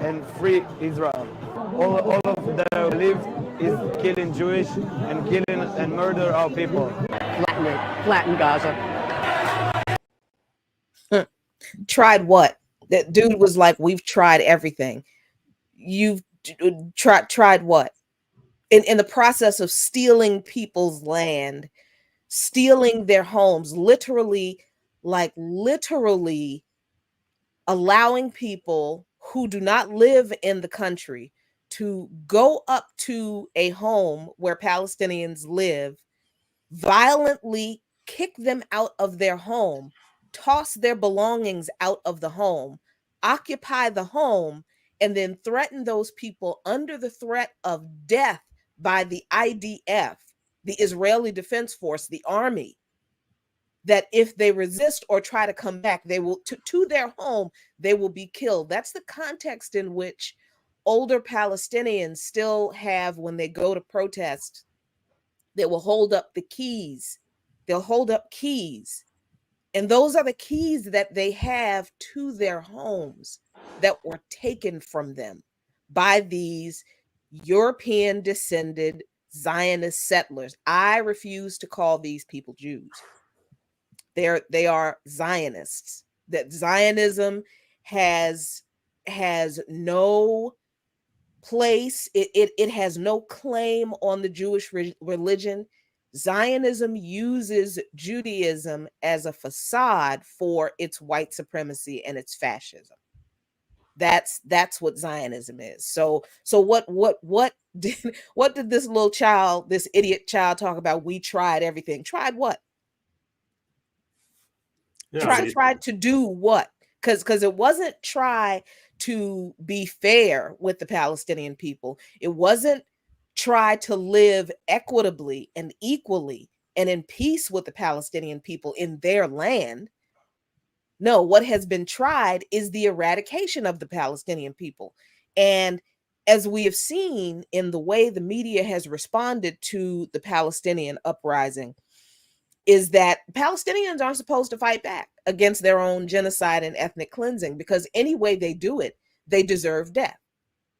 and free Israel. All of their lives is killing Jewish and killing and murder our people. Flatten Gaza. Tried what? That dude was like, we've tried everything. You've tried what? In the process of stealing people's land, stealing their homes, literally allowing people who do not live in the country to go up to a home where Palestinians live, violently kick them out of their home, toss their belongings out of the home, occupy the home, and then threaten those people under the threat of death by the IDF, the Israeli Defense Force, the army, that if they resist or try to come back, they will to their home, they will be killed. That's the context in which older Palestinians still have when they go to protest. They will hold up the keys. They'll hold up keys. And those are the keys that they have to their homes that were taken from them by these European descended Zionist settlers. I refuse to call these people Jews. They are Zionists. That Zionism has no place. It has no claim on the Jewish religion. Zionism uses Judaism as a facade for its white supremacy and its fascism. That's what Zionism is. So what did this little child, this idiot child, talk about? We tried everything. Tried what? Yeah, tried to do what? Because it wasn't try to be fair with the Palestinian people. It wasn't try to live equitably and equally and in peace with the Palestinian people in their land. No, what has been tried is the eradication of the Palestinian people. And as we have seen in the way the media has responded to the Palestinian uprising, is that Palestinians aren't supposed to fight back against their own genocide and ethnic cleansing, because any way they do it, they deserve death.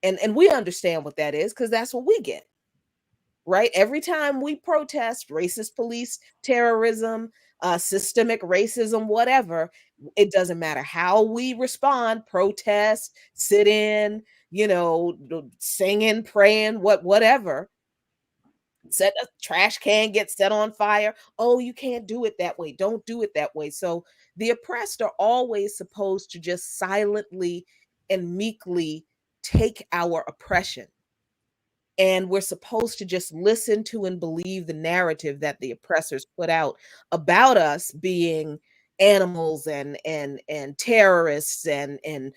And we understand what that is, because that's what we get, right? Every time we protest racist police, terrorism, systemic racism, whatever, it doesn't matter how we respond, protest, sit in, singing, praying, whatever. Set a trash can gets set on fire. Oh, you can't do it that way. Don't do it that way. So the oppressed are always supposed to just silently and meekly take our oppression. And we're supposed to just listen to and believe the narrative that the oppressors put out about us being animals and terrorists and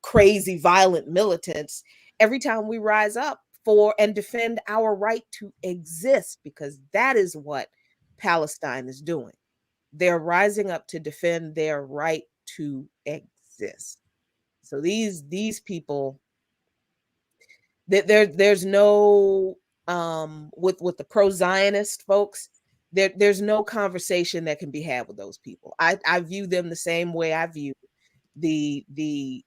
crazy violent militants every time we rise up for and defend our right to exist, because that is what Palestine is doing. They're rising up to defend their right to exist. So these people, there's no with the pro-Zionist folks, there's no conversation that can be had with those people. I view them the same way I view the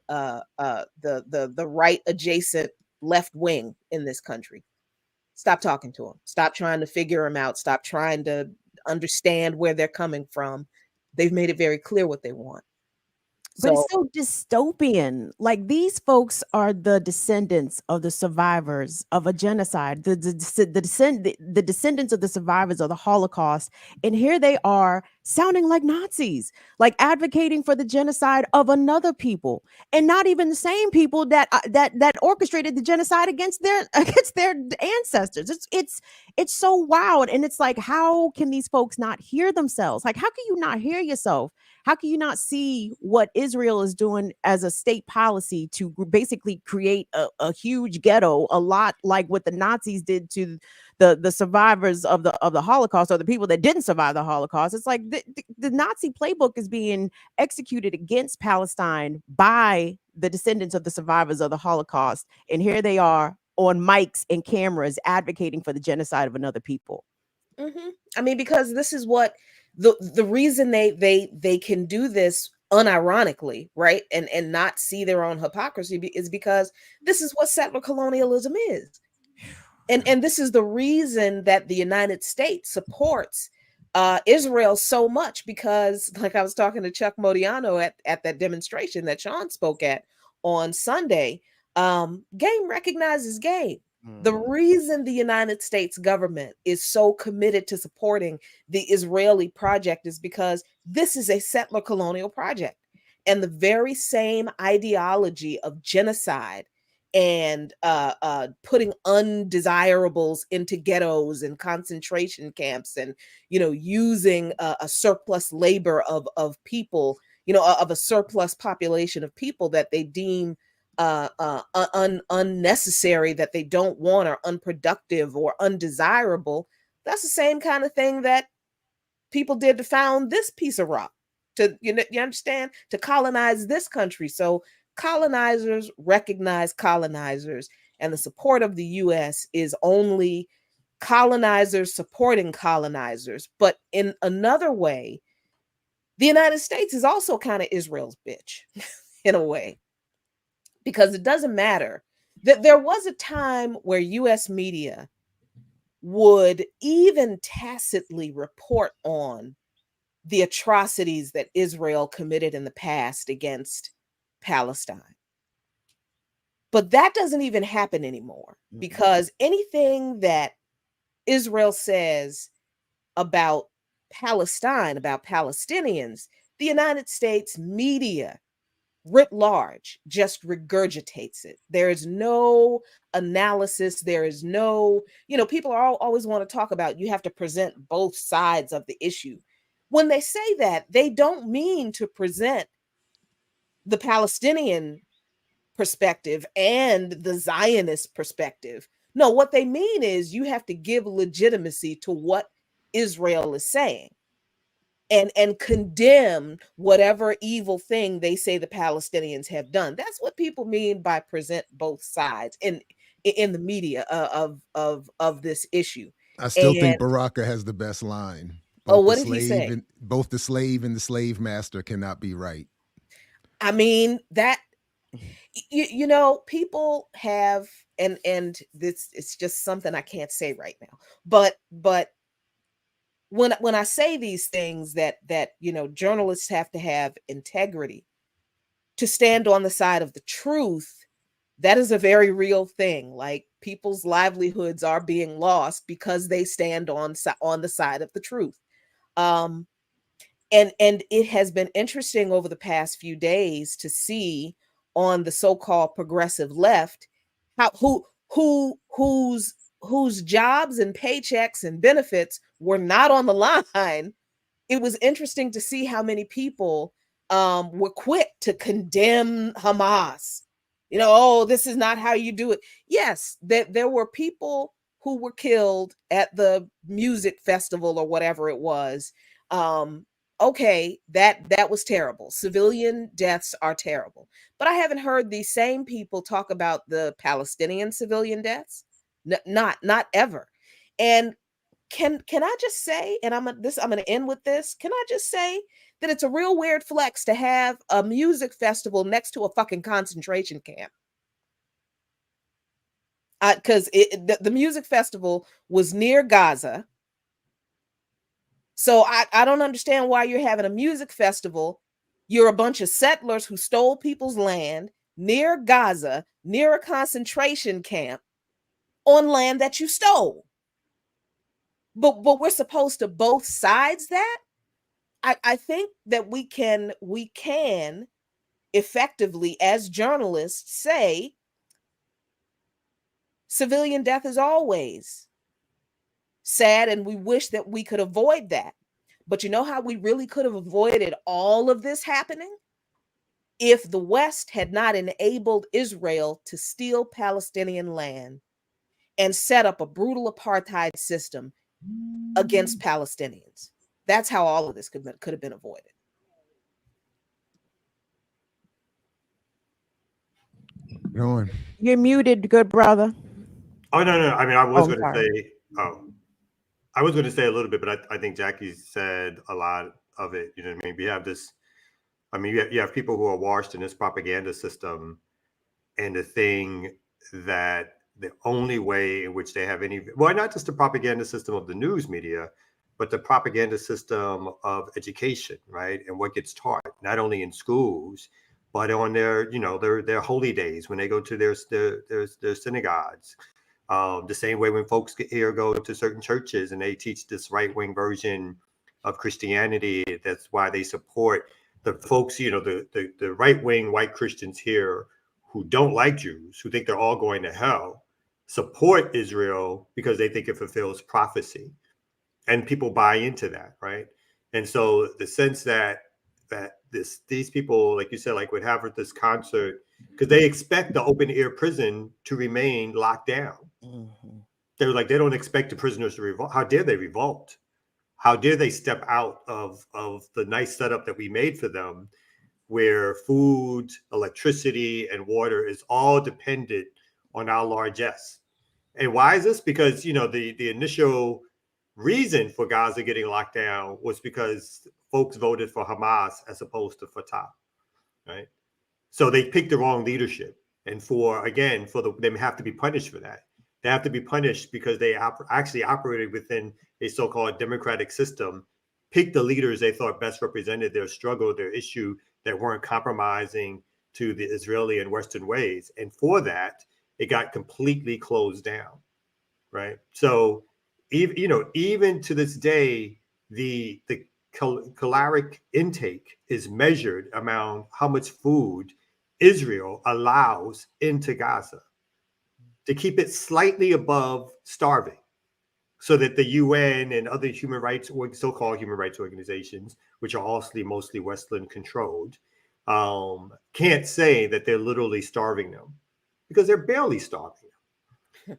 right adjacent left wing in this country. Stop talking to them. Stop trying to figure them out. Stop trying to understand where they're coming from. They've made it very clear what they want. But it's so dystopian. Like these folks are the descendants of the survivors of a genocide, the descendants of the survivors of the Holocaust. And here they are sounding like Nazis, like advocating for the genocide of another people, and not even the same people that orchestrated the genocide against their ancestors. It's so wild. And it's like, how can these folks not hear themselves? Like, how can you not hear yourself? How can you not see what Israel is doing as a state policy to basically create a huge ghetto, a lot like what the Nazis did to the survivors of the Holocaust, or the people that didn't survive the Holocaust? It's like the Nazi playbook is being executed against Palestine by the descendants of the survivors of the Holocaust, and here they are on mics and cameras advocating for the genocide of another people. Mm-hmm. I mean, because this is what the reason they can do this unironically, right, and not see their own hypocrisy is because this is what settler colonialism is, and this is the reason that the United States supports Israel so much, because, like I was talking to Chuck Modiano at that demonstration that Sean spoke at on Sunday, game recognizes game. The reason the United States government is so committed to supporting the Israeli project is because this is a settler colonial project. And the very same ideology of genocide and putting undesirables into ghettos and concentration camps, and, using a surplus labor of people, of a surplus population of people that they deem unnecessary, that they don't want, or unproductive or undesirable. That's the same kind of thing that people did to found this piece of rock, to you understand, to colonize this country. So colonizers recognize colonizers, and the support of the US is only colonizers supporting colonizers. But in another way, the United States is also kind of Israel's bitch in a way, because it doesn't matter that there was a time where US media would even tacitly report on the atrocities that Israel committed in the past against Palestine. But that doesn't even happen anymore, because anything that Israel says about Palestine, about Palestinians, the United States media writ large just regurgitates it. There is no analysis. There is no, people always want to talk about, you have to present both sides of the issue. When they say that, they don't mean to present the Palestinian perspective and the Zionist perspective. No, what they mean is you have to give legitimacy to what Israel is saying, and condemn whatever evil thing they say the Palestinians have done. That's what people mean by present both sides in the media of this issue. I still think Baraka has the best line. What did he say? Both the slave and the slave master cannot be right. I mean, that people have, and this, it's just something I can't say right now. But when I say these things, that journalists have to have integrity to stand on the side of the truth, that is a very real thing. Like, people's livelihoods are being lost because they stand on the side of the truth. And it has been interesting over the past few days to see on the so-called progressive left how whose jobs and paychecks and benefits were not on the line. It was interesting to see how many people were quick to condemn Hamas. Oh, this is not how you do it. Yes, there were people who were killed at the music festival or whatever it was. Okay, that was terrible. Civilian deaths are terrible. But I haven't heard these same people talk about the Palestinian civilian deaths. Not ever. And can I just say, and I'm going to end with this. Can I just say that it's a real weird flex to have a music festival next to a fucking concentration camp? Because the music festival was near Gaza. So I don't understand why you're having a music festival. You're a bunch of settlers who stole people's land near Gaza, near a concentration camp, on land that you stole. But we're supposed to both sides that. I think that we can effectively, as journalists, say civilian death is always sad, and we wish that we could avoid that. But you know how we really could have avoided all of this happening? If the West had not enabled Israel to steal Palestinian land and set up a brutal apartheid system against Palestinians. That's how all of this could have been avoided. Go on. You're muted, good brother. Oh, no. I mean, I was going to say a little bit, but I think Jackie said a lot of it. You know what I mean? We have this, I mean, you have people who are washed in this propaganda system, and the thing that the only way in which they have any, well, not just the propaganda system of the news media, but the propaganda system of education, right? And what gets taught, not only in schools, but on their, you know, their holy days when they go to their synagogues. The same way when folks here go to certain churches and they teach this right-wing version of Christianity. That's why they support the folks, you know, the right-wing white Christians here who don't like Jews, who think they're all going to hell, support Israel because they think it fulfills prophecy. And people buy into that, right? And so the sense that these people, like you said, like would have this concert, because they expect the open air prison to remain locked down. Mm-hmm. They're like, they don't expect the prisoners to revolt. How dare they revolt? How dare they step out of the nice setup that we made for them, where food, electricity, and water is all dependent on our largesse. And why is this? Because, you know, the initial reason for Gaza getting locked down was because folks voted for Hamas as opposed to Fatah, right? So they picked the wrong leadership. And they have to be punished for that. They have to be punished because they actually operated within a so-called democratic system, picked the leaders they thought best represented their struggle, their issue, that weren't compromising to the Israeli and Western ways. And for that, it got completely closed down, right? So even to this day, the caloric intake is measured around how much food Israel allows into Gaza to keep it slightly above starving, so that the UN and other human rights, so-called human rights organizations, which are also mostly Western controlled, can't say that they're literally starving them, because they're barely starving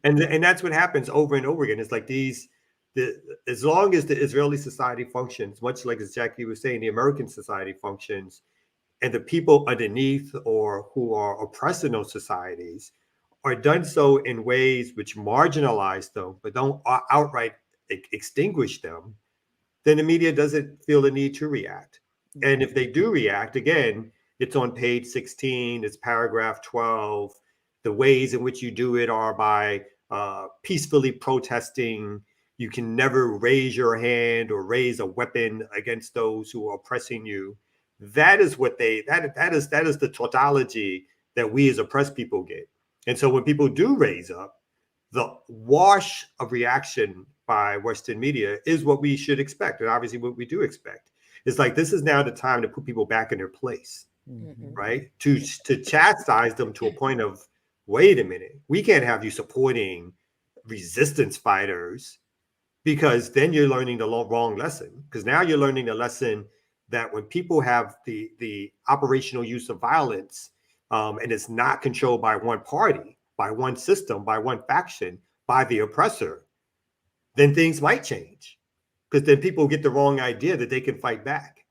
them. And that's what happens over and over again. It's like as long as the Israeli society functions, much like as Jackie was saying, the American society functions, and the people underneath or who are oppressing those societies are done so in ways which marginalize them, but don't outright extinguish them, then the media doesn't feel the need to react. And if they do react, again, it's on page 16, it's paragraph 12. The ways in which you do it are by peacefully protesting. You can never raise your hand or raise a weapon against those who are oppressing you. That is what that is the tautology that we as oppressed people get. And so when people do raise up, the wash of reaction by Western media is what we should expect. And obviously what we do expect. It's like, this is now the time to put people back in their place, right? To chastise them to a point of, wait a minute, we can't have you supporting resistance fighters, because then you're learning the wrong lesson. Because now you're learning the lesson that when people have the operational use of violence, and it's not controlled by one party, by one system, by one faction, by the oppressor, then things might change, because then people get the wrong idea that they can fight back.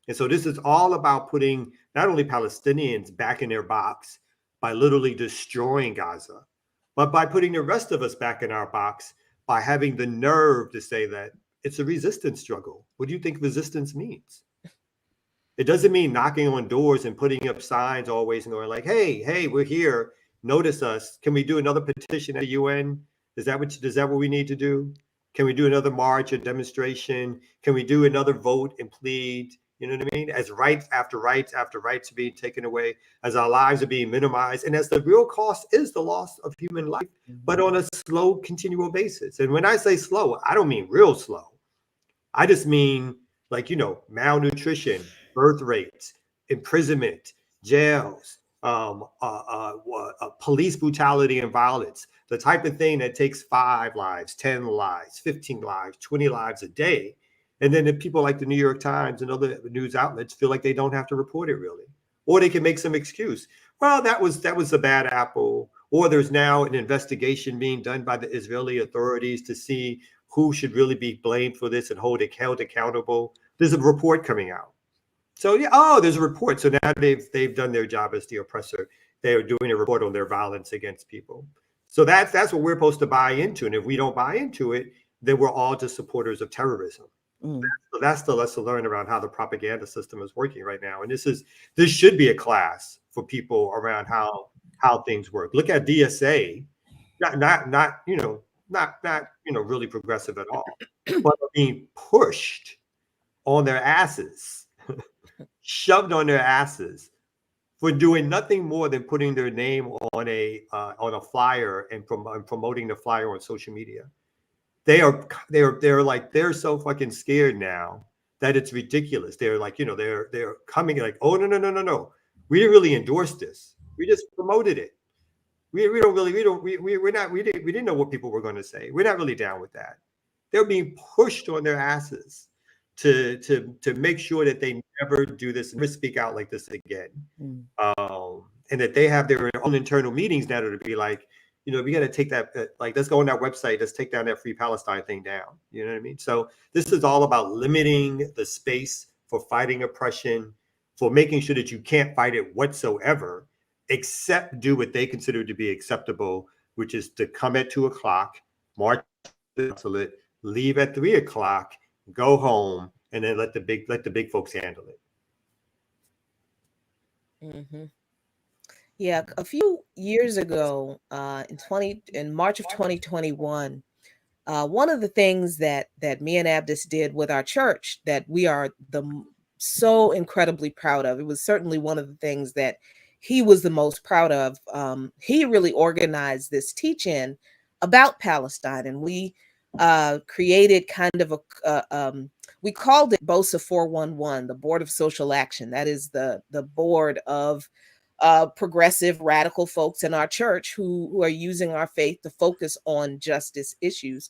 And so this is all about putting not only Palestinians back in their box by literally destroying Gaza, but by putting the rest of us back in our box by having the nerve to say that it's a resistance struggle. What do you think resistance means? It doesn't mean knocking on doors and putting up signs always and going like, hey, we're here. Notice us. Can we do another petition at the UN? Is that what we need to do? Can we do another march or demonstration? Can we do another vote and plead You know what I mean? As rights after rights after rights are being taken away, as our lives are being minimized, and as the real cost is the loss of human life, but on a slow, continual basis. And when I say slow, I don't mean real slow. I just mean like, malnutrition, birth rates, imprisonment, jails, police brutality and violence, the type of thing that takes 5 lives, 10 lives, 15 lives, 20 lives a day. And then the people like the New York Times and other news outlets feel like they don't have to report it really, or they can make some excuse. Well, that was a bad apple, or there's now an investigation being done by the Israeli authorities to see who should really be blamed for this and held accountable. There's a report coming out. So there's a report. So now they've done their job as the oppressor. They are doing a report on their violence against people. So that's what we're supposed to buy into. And if we don't buy into it, then we're all just supporters of terrorism. So that's the lesson learned around how the propaganda system is working right now. And this should be a class for people around how things work. Look at DSA, not really progressive at all, but being pushed on their asses, shoved on their asses for doing nothing more than putting their name on a flyer and promoting the flyer on social media. They're so fucking scared now that it's ridiculous. They're like, they're coming like, oh no. We didn't really endorse this. We just promoted it. We didn't know what people were going to say. We're not really down with that. They're being pushed on their asses to make sure that they never do this and never speak out like this again. And that they have their own internal meetings now to be like, we got to take that, let's go on that website, let's take down that Free Palestine thing down. You know what I mean? So this is all about limiting the space for fighting oppression, for making sure that you can't fight it whatsoever, except do what they consider to be acceptable, which is to come at 2:00, march to it, leave at 3:00, go home, and then let the big folks handle it. Mm-hmm. Yeah, a few years ago, in March of 2021, one of the things that me and Abdus did with our church that we are so incredibly proud of. It was certainly one of the things that he was the most proud of. He really organized this teach-in about Palestine, and we created kind of we called it BOSA 411, the Board of Social Action. That is the board of progressive radical folks in our church who are using our faith to focus on justice issues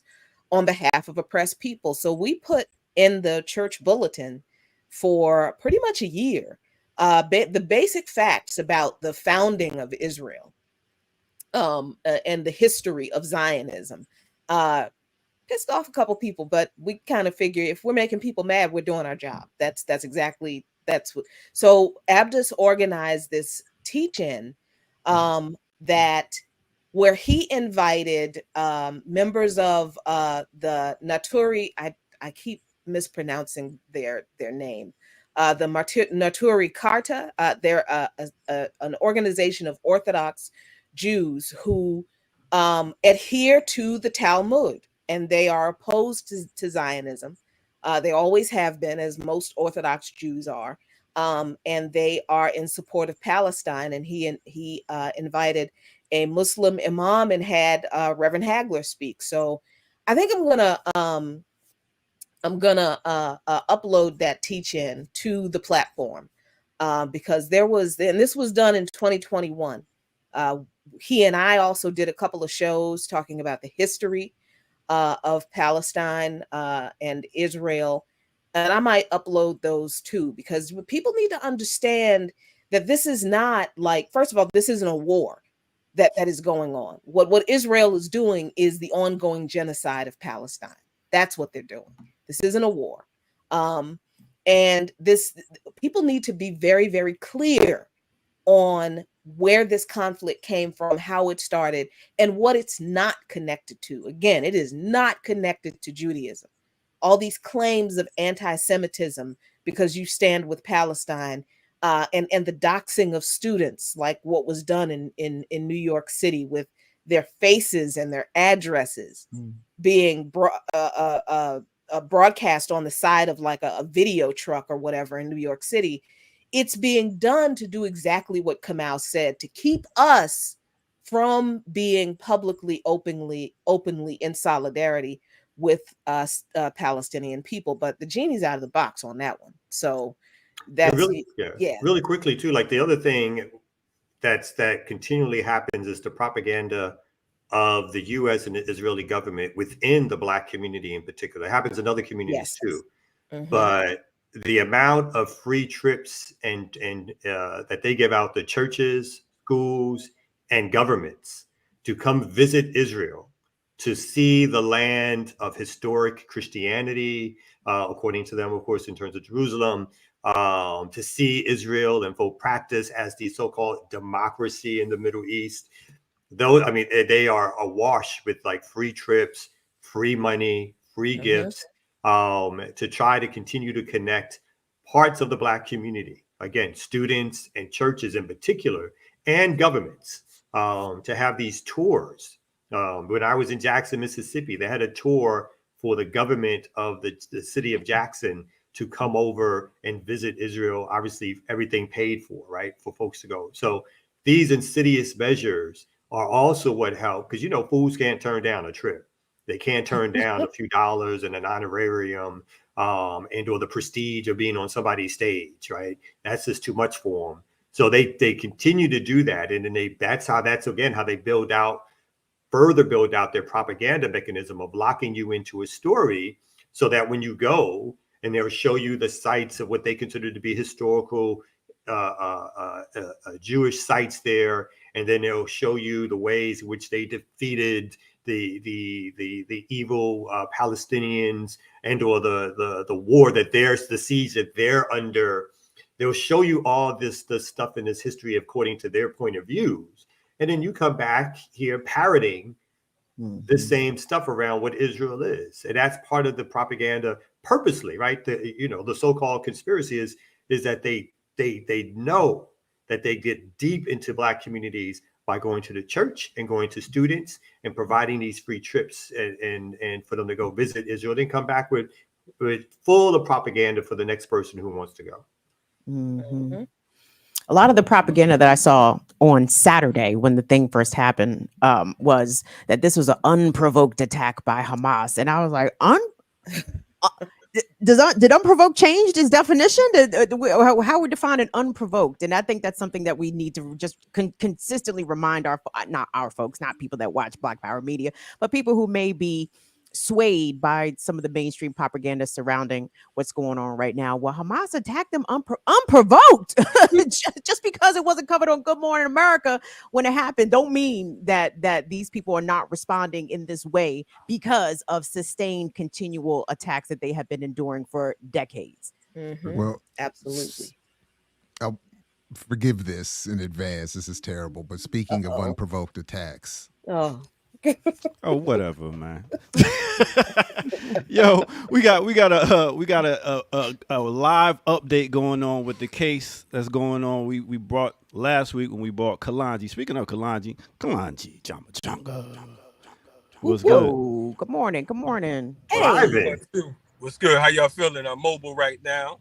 on behalf of oppressed people. So we put in the church bulletin for pretty much a year the basic facts about the founding of Israel and the history of Zionism. Pissed off a couple people, but we kind of figure if we're making people mad, we're doing our job. That's what. So Abdus organized this teach-in that where he invited members of the Naturi. I keep mispronouncing their name. The Naturi Karta. They're an organization of Orthodox Jews who adhere to the Talmud, and they are opposed to Zionism. They always have been, as most Orthodox Jews are, and they are in support of Palestine. And he invited a Muslim imam and had Reverend Hagler speak. So I think I'm gonna upload that teach-in to the platform because this was done in 2021. He and I also did a couple of shows talking about the history of Palestine and Israel. And I might upload those too, because people need to understand that this is not first of all, this isn't a war that is going on. What Israel is doing is the ongoing genocide of Palestine. That's what they're doing. This isn't a war. And people need to be very, very clear on where this conflict came from, how it started, and what it's not connected to. Again, it is not connected to Judaism. All these claims of anti-Semitism because you stand with Palestine, and the doxing of students, like what was done in New York City with their faces and their addresses being broadcast on the side of like a video truck or whatever in New York City, it's being done to do exactly what Kamau said, to keep us from being publicly, openly in solidarity with us Palestinian people. But the genie's out of the box on that one. So that's really quickly too. Like the other thing that continually happens is the propaganda of the U.S. and the Israeli government within the Black community in particular. It happens in other communities too. But the amount of free trips and that they give out to churches, schools, and governments to come visit Israel, to see the land of historic Christianity, according to them, of course, in terms of Jerusalem, to see Israel and full practice as the so-called democracy in the Middle East. Those, I mean, they are awash with like free trips, free money, free gifts, to try to continue to connect parts of the Black community, again, students and churches in particular, and governments, to have these tours. When I was in Jackson, Mississippi, they had a tour for the government of the city of Jackson to come over and visit Israel. Obviously, everything paid for, right, for folks to go. So these insidious measures are also what help, because, you know, fools can't turn down a trip. They can't turn down a few dollars and an honorarium, and or the prestige of being on somebody's stage, right? That's just too much for them. So they continue to do that, and then that's how they further build out their propaganda mechanism of locking you into a story, so that when you go and they'll show you the sites of what they consider to be historical Jewish sites there, and then they'll show you the ways in which they defeated the evil Palestinians and or the war that the siege that they're under. They'll show you all this stuff in this history according to their point of views, and then you come back here parroting the same stuff around what Israel is, and that's part of the propaganda purposely, right? The so-called conspiracy is that they know that they get deep into Black communities by going to the church and going to students and providing these free trips and for them to go visit Israel, then come back with full of propaganda for the next person who wants to go. A lot of the propaganda that I saw on Saturday when the thing first happened was that this was an unprovoked attack by Hamas. And I was like, did unprovoked change its definition? How we define an unprovoked? And I think that's something that we need to just consistently remind not our folks, not people that watch Black Power media, but people who may be swayed by some of the mainstream propaganda surrounding what's going on right now. Well, Hamas attacked them unprovoked. Just because it wasn't covered on Good Morning America when it happened, don't mean that these people are not responding in this way because of sustained continual attacks that they have been enduring for decades. Well, absolutely. I'll forgive this in advance. This is terrible. But speaking of unprovoked attacks. Oh, whatever, man. Yo, we got a live update going on with the case that's going on. We brought last week when we brought Kalanji. Speaking of Kalanji, Changa. What's good? Good morning. Hey. What's good? How y'all feeling? I'm mobile right now,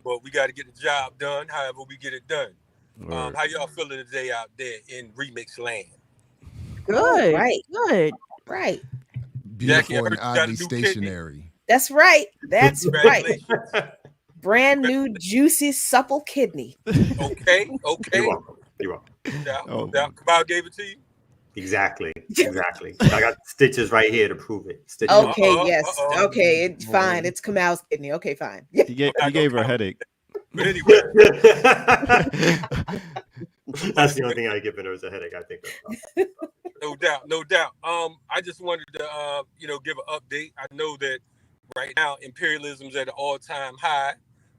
but we got to get the job done. However, we get it done. How y'all feeling today out there in remix land? Good. Right. Beautiful and oddly stationary. That's right. Right. Brand new, juicy, supple kidney. Okay. You're welcome. No doubt. Kamau gave it to you? Exactly. I got stitches right here to prove it. Stitches. Okay, yes. Okay, it's fine. It's Kamau's kidney. Okay, fine. He gave her a headache. But anyway. That's the only thing I give her is a headache, I think. No doubt. I just wanted to give an update. I know that right now imperialism's at an all-time high.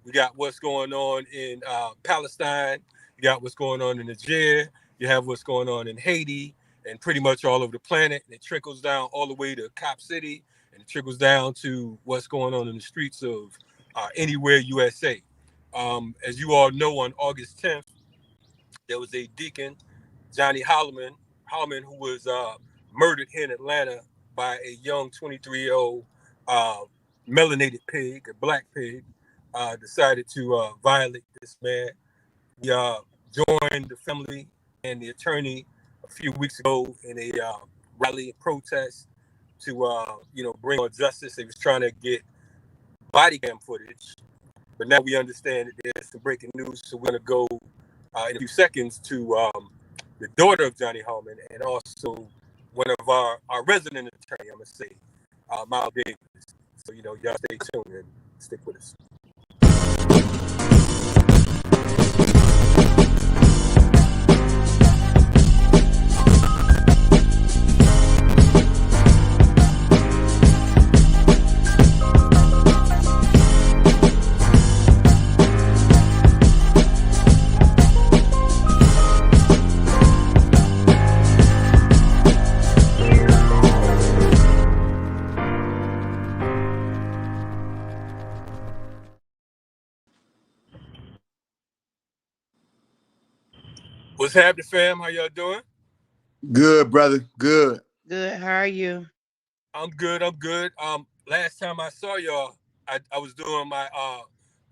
We got what's going on in Palestine. You got what's going on in Nigeria. You have what's going on in Haiti and pretty much all over the planet. And it trickles down all the way to Cop City, and it trickles down to what's going on in the streets of anywhere USA. As you all know, on August 10th, there was a deacon, Johnny Hollman, who was murdered here in Atlanta by a young 23-year-old melanated pig, a black pig, decided to violate this man. He joined the family and the attorney a few weeks ago in a rally and protest to bring on justice. They was trying to get body cam footage, but now we understand that there's some breaking news. So we're gonna go in a few seconds to the daughter of Johnny Hollman and also one of our resident attorney, I'm gonna say, Miles Davis. So y'all stay tuned and stick with us. What's happening, fam? How y'all doing? Good, brother. Good. Good. How are you? I'm good. Last time I saw y'all, I was doing my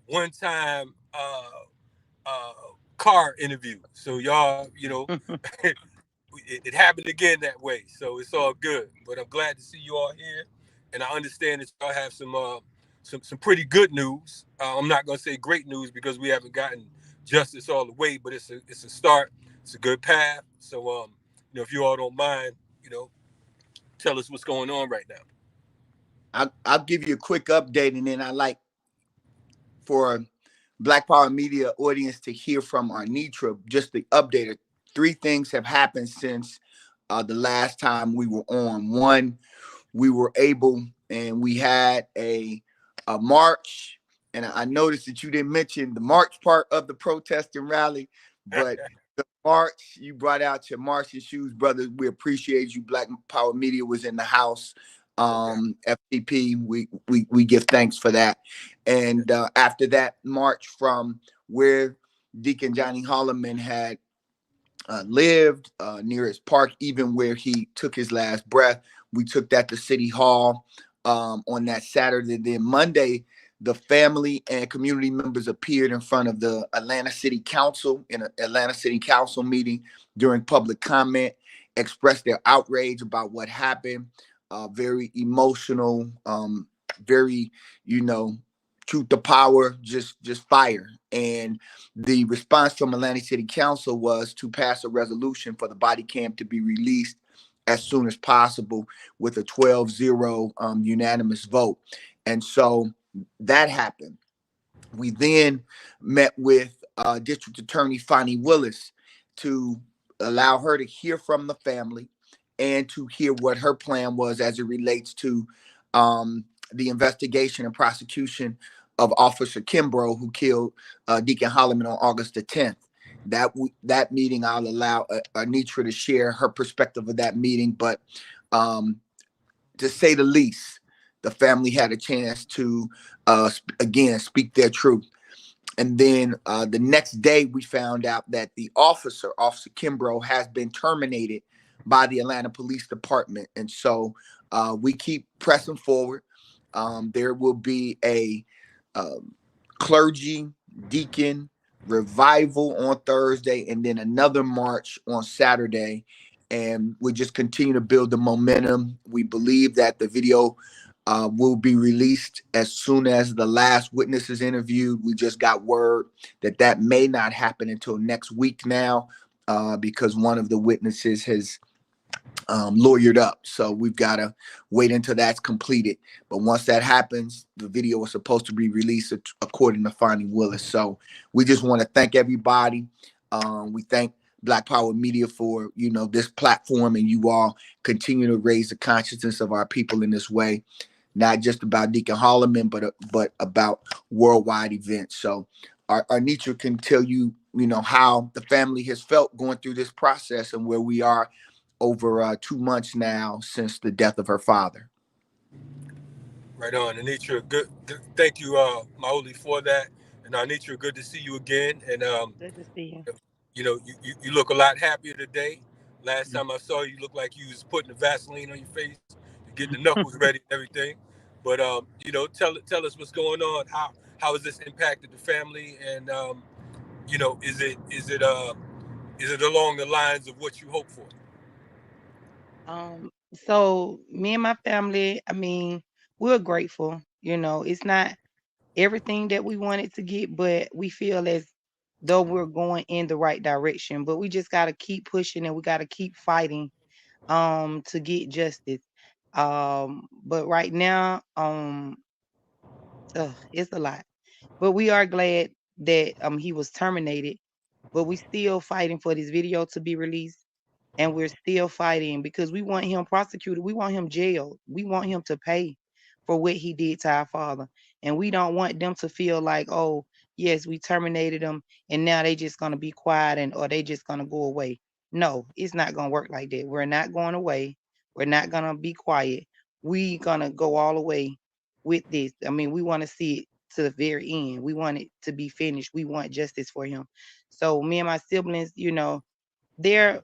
one-time car interview. So y'all, it happened again that way. So it's all good. But I'm glad to see you all here, and I understand that y'all have some pretty good news. I'm not gonna say great news because we haven't gotten justice all the way, but it's a start. It's a good path. So if you all don't mind, tell us what's going on right now. I'll give you a quick update, and then I like for Black Power Media audience to hear from Arnitra. Just the update. 3 things have happened since the last time we were on. One, we were able, and we had a march, and I noticed that you didn't mention the march part of the protest and rally, but the march, you brought out your marching shoes, brother. We appreciate you. Black Power Media was in the house. FTP, we give thanks for that. And after that march from where Deacon Johnny Hollman had lived near his park, even where he took his last breath, we took that to City Hall on that Saturday. Then Monday, the family and community members appeared in front of the Atlanta City Council in an Atlanta City Council meeting during public comment, expressed their outrage about what happened. Very emotional, very, truth to power, just fire. And the response from Atlanta City Council was to pass a resolution for the body cam to be released as soon as possible with a 12-0 unanimous vote. And so that happened. We then met with District Attorney Fonnie Willis to allow her to hear from the family and to hear what her plan was as it relates to the investigation and prosecution of Officer Kimbrough, who killed Deacon Hollman on August the 10th. That meeting, I'll allow Anitra to share her perspective of that meeting, but to say the least, the family had a chance to, again, speak their truth. And then the next day, we found out that the Officer Kimbrough, has been terminated by the Atlanta Police Department. And so we keep pressing forward. There will be a clergy deacon revival on Thursday, and then another march on Saturday. And we just continue to build the momentum. We believe that the video will be released as soon as the last witness is interviewed. We just got word that may not happen until next week now because one of the witnesses has lawyered up. So we've got to wait until that's completed. But once that happens, the video is supposed to be released according to Fonnie Willis. So we just want to thank everybody. We thank Black Power Media for, this platform, and you all continue to raise the consciousness of our people in this way, not just about Deacon Hollman, but about worldwide events. So our Anitra can tell you, how the family has felt going through this process and where we are over 2 months now since the death of her father. Right on, Anitra. Good. Thank you, Maoli, for that. And Anitra, good to see you again. And good to see you. You look a lot happier today. Last time I saw you, looked like you was putting the Vaseline on your face, getting the knuckles ready and everything. But you know, tell us what's going on. How has this impacted the family? And you know, is it along the lines of what you hope for? So me and my family, I mean, we're grateful. You know, it's not everything that we wanted to get, but we feel as though we're going in the right direction. But we just got to keep pushing and we got to keep fighting to get justice. But right now, it's a lot. But we are glad that he was terminated. But we still fighting for this video to be released. And we're still fighting because we want him prosecuted. We want him jailed. We want him to pay for what he did to our father. And we don't want them to feel like, oh, yes, we terminated him and now they just gonna be quiet or they just gonna go away. No, it's not gonna work like that. We're not going away. We're not gonna be quiet. We gonna go all the way with this. I mean, we want to see it to the very end. We want it to be finished. We want justice for him. So me and my siblings, you know, they're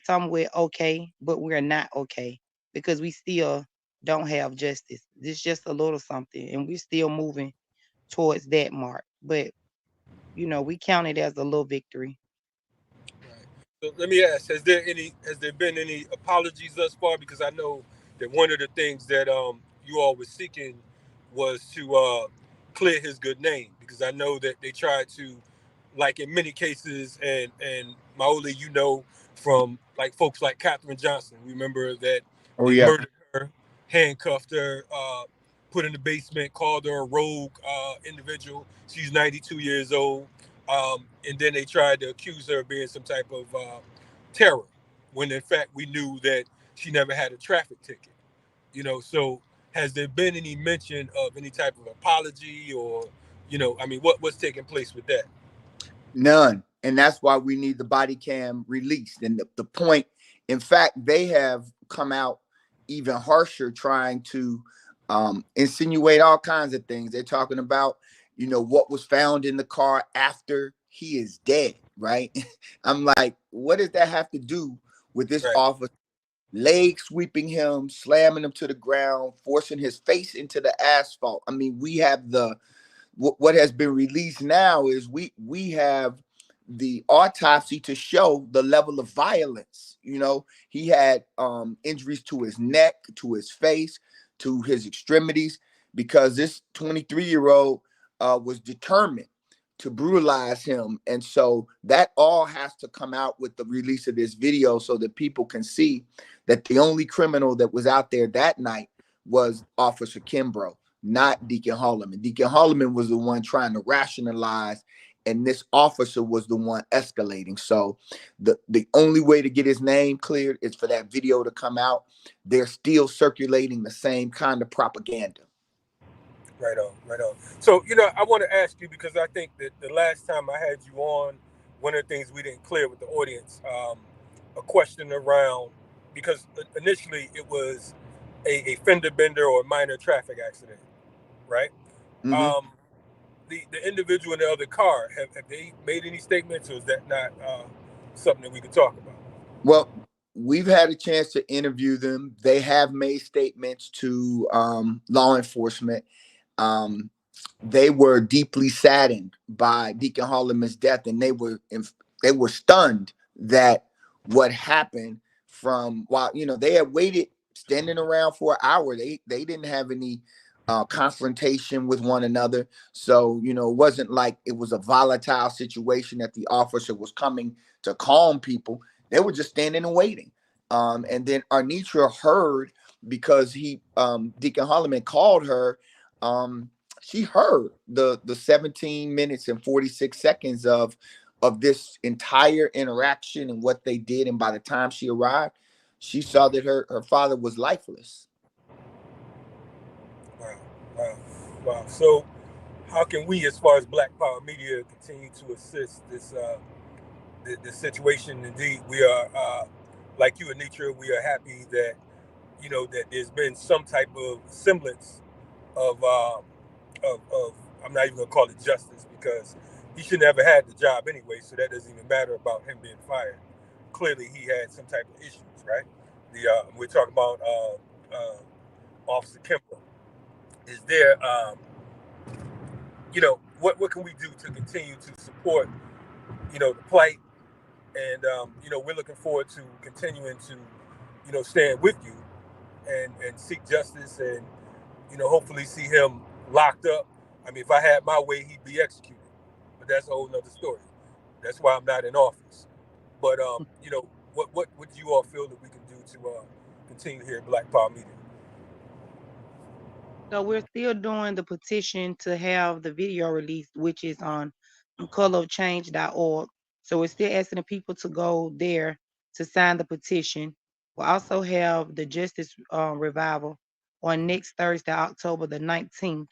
somewhere okay, but we're not okay because we still don't have justice. It's just a little something, and we're still moving towards that mark. But we count it as a little victory. So let me ask: has there been any apologies thus far? Because I know that one of the things that you all were seeking was to clear his good name. Because I know that they tried to, like in many cases, and Maoli, you know, from like folks like Katherine Johnson. Remember that they murdered her, handcuffed her, put in the basement, called her a rogue individual. She's 92 years old. And then they tried to accuse her of being some type of terror, when in fact we knew that she never had a traffic ticket. So has there been any mention of any type of apology, or I mean, what's taking place with that? None. And that's why we need the body cam released. And the point, in fact, they have come out even harsher, trying to insinuate all kinds of things. They're talking about, what was found in the car after he is dead, right? I'm like, what does that have to do with this officer? Leg sweeping him, slamming him to the ground, forcing his face into the asphalt. I mean, we have what has been released now is we have the autopsy to show the level of violence. He had injuries to his neck, to his face, to his extremities, because this 23-year-old was determined to brutalize him. And so that all has to come out with the release of this video so that people can see that the only criminal that was out there that night was Officer Kimbrough, not Deacon Hollman. Deacon Hollman was the one trying to rationalize, and this officer was the one escalating. So the only way to get his name cleared is for that video to come out. They're still circulating the same kind of propaganda. Right on. So, I want to ask you, because I think that the last time I had you on, one of the things we didn't clear with the audience, a question around, because initially it was a fender bender or a minor traffic accident, right? Mm-hmm. The individual in the other car, have they made any statements, or is that not something that we could talk about? Well, we've had a chance to interview them. They have made statements to law enforcement. They were deeply saddened by Deacon Hollman's death, and they were stunned that what happened while they had waited standing around for an hour. They didn't have any confrontation with one another. So, it wasn't like it was a volatile situation that the officer was coming to calm people. They were just standing and waiting. And then Arnitra heard, because Deacon Hollman called her. She heard the 17 minutes and 46 seconds of this entire interaction and what they did. And by the time she arrived, she saw that her father was lifeless. Wow. So how can we, as far as Black Power Media, continue to assist this situation? Indeed, we are, like you, Anitra, we are happy that, that there's been some type of semblance of I'm not even gonna call it justice, because he should never had the job anyway, so that doesn't even matter about him being fired. Clearly, he had some type of issues, right? We're talking about Officer Kimbrough. is there, what can we do to continue to support, the plight? And, we're looking forward to continuing to, stand with you and seek justice and, hopefully see him locked up. I mean, if I had my way, he'd be executed. But that's a whole nother story. That's why I'm not in office. But, what do you all feel that we can do to continue here at Black Power Media? So we're still doing the petition to have the video released, which is on colorofchange.org. So we're still asking the people to go there to sign the petition. We'll also have the Justice Revival on next Thursday, October the 19th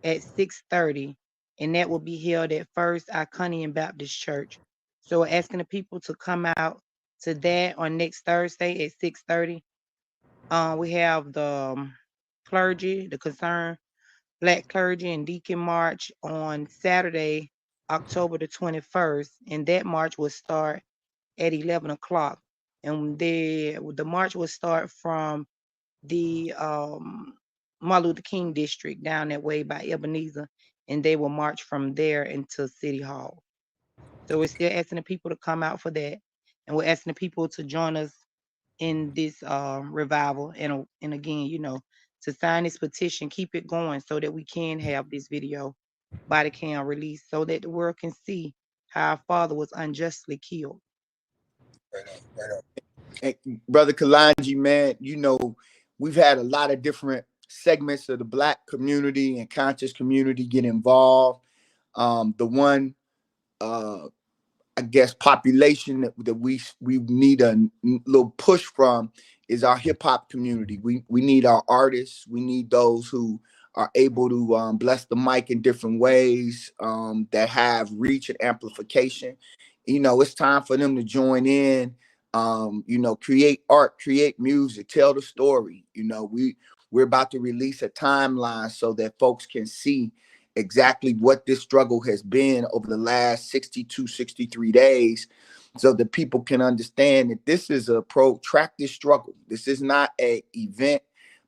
at 6:30, and that will be held at First Iconian Baptist Church. So we're asking the people to come out to that on next Thursday at 6:30. We have the clergy, the Concerned Black Clergy and Deacon March on Saturday, October the 21st, and that march will start at 11 o'clock. And the march will start from the Martin Luther King district down that way by Ebenezer, and they will march from there into City Hall. So we're still asking the people to come out for that, and we're asking the people to join us in this revival, and again, to sign this petition, keep it going so that we can have this video body cam released so that the world can see how our father was unjustly killed. Right up. Hey, Brother Kalanji, man, we've had a lot of different segments of the Black community and conscious community get involved. The one, I guess, population that we need a little push from is our hip hop community. We need our artists. We need those who are able to bless the mic in different ways, that have reach and amplification. It's time for them to join in, create art, create music, tell the story. We're about to release a timeline so that folks can see exactly what this struggle has been over the last 62, 63 days, so that people can understand that this is a protracted struggle. This is not an event,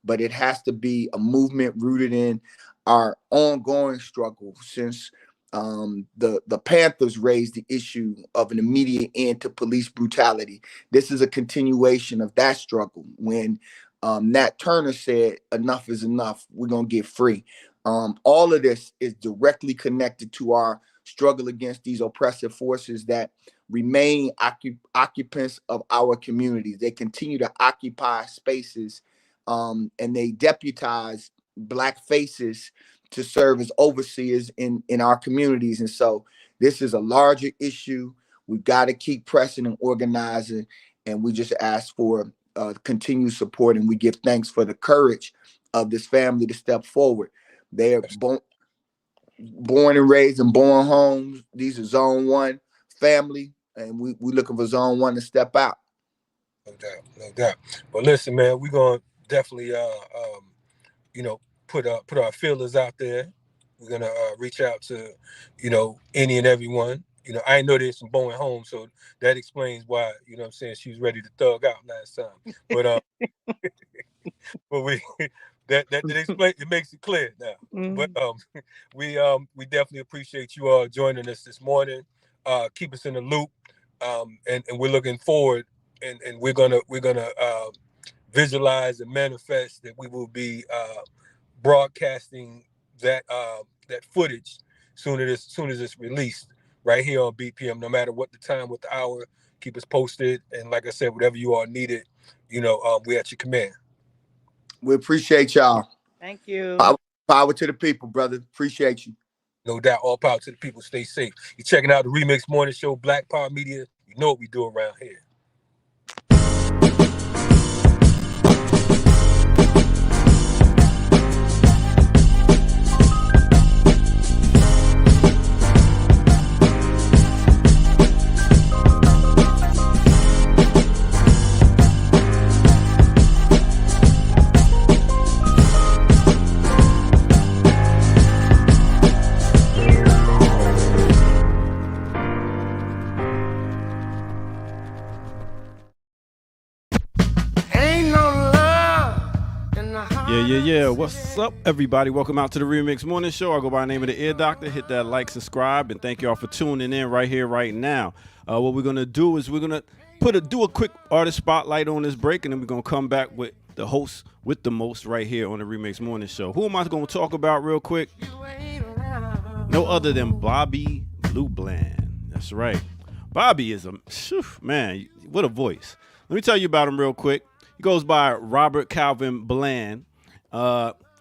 but it has to be a movement rooted in our ongoing struggle since the Panthers raised the issue of an immediate end to police brutality. This is a continuation of that struggle when Nat Turner said, "Enough is enough. We're going to get free." All of this is directly connected to our struggle against these oppressive forces that remain occupants of our communities. They continue to occupy spaces, and they deputize Black faces to serve as overseers in our communities. And so this is a larger issue. We've got to keep pressing and organizing, and we just ask for continued support, and we give thanks for the courage of this family to step forward. They are born and raised in born homes. These are Zone 1 family, and we looking for Zone 1 to step out. No doubt. But listen, man, we're gonna definitely put our feelers out there. We're gonna reach out to any and everyone. I know there's some Bowen home, so that explains why, she was ready to thug out last time. But but we that explain, it makes it clear now. But we definitely appreciate you all joining us this morning. Keep us in the loop. And we're looking forward, and we're gonna visualize and manifest that we will be broadcasting that footage soon as it's released right here on BPM. No matter what the time, what the hour, keep us posted. And like I said, whatever you all needed, we at your command. We appreciate y'all. Thank you. Power to the people, brother. Appreciate you. No doubt. All power to the people. Stay safe. You're checking out the Remix Morning Show, Black Power Media. You know what we do around here. Yeah, what's up, everybody? Welcome out to the Remix Morning Show. I go by the name of the Ear Doctor. Hit that like, subscribe, and thank y'all for tuning in right here, right now. What we're gonna do is we're gonna do a quick artist spotlight on this break, and then we're gonna come back with the host with the most right here on the Remix Morning Show. Who am I gonna talk about real quick? No other than Bobby Blue Bland. That's right. Bobby is man, what a voice. Let me tell you about him real quick. He goes by Robert Calvin Bland.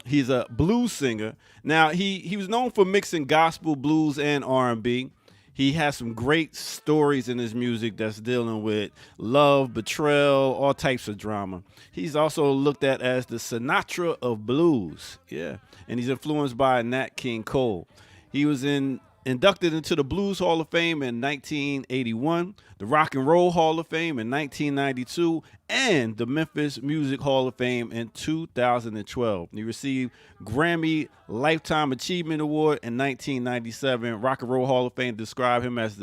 He's a blues singer. Now, he was known for mixing gospel, blues, and R&B. He has some great stories in his music that's dealing with love, betrayal, all types of drama. He's also looked at as the Sinatra of blues. Yeah, and he's influenced by Nat King Cole. He was inducted into the Blues Hall of Fame in 1981, the Rock and Roll Hall of Fame in 1992, and the Memphis Music Hall of Fame in 2012. He received Grammy Lifetime Achievement Award in 1997. Rock and Roll Hall of Fame described him as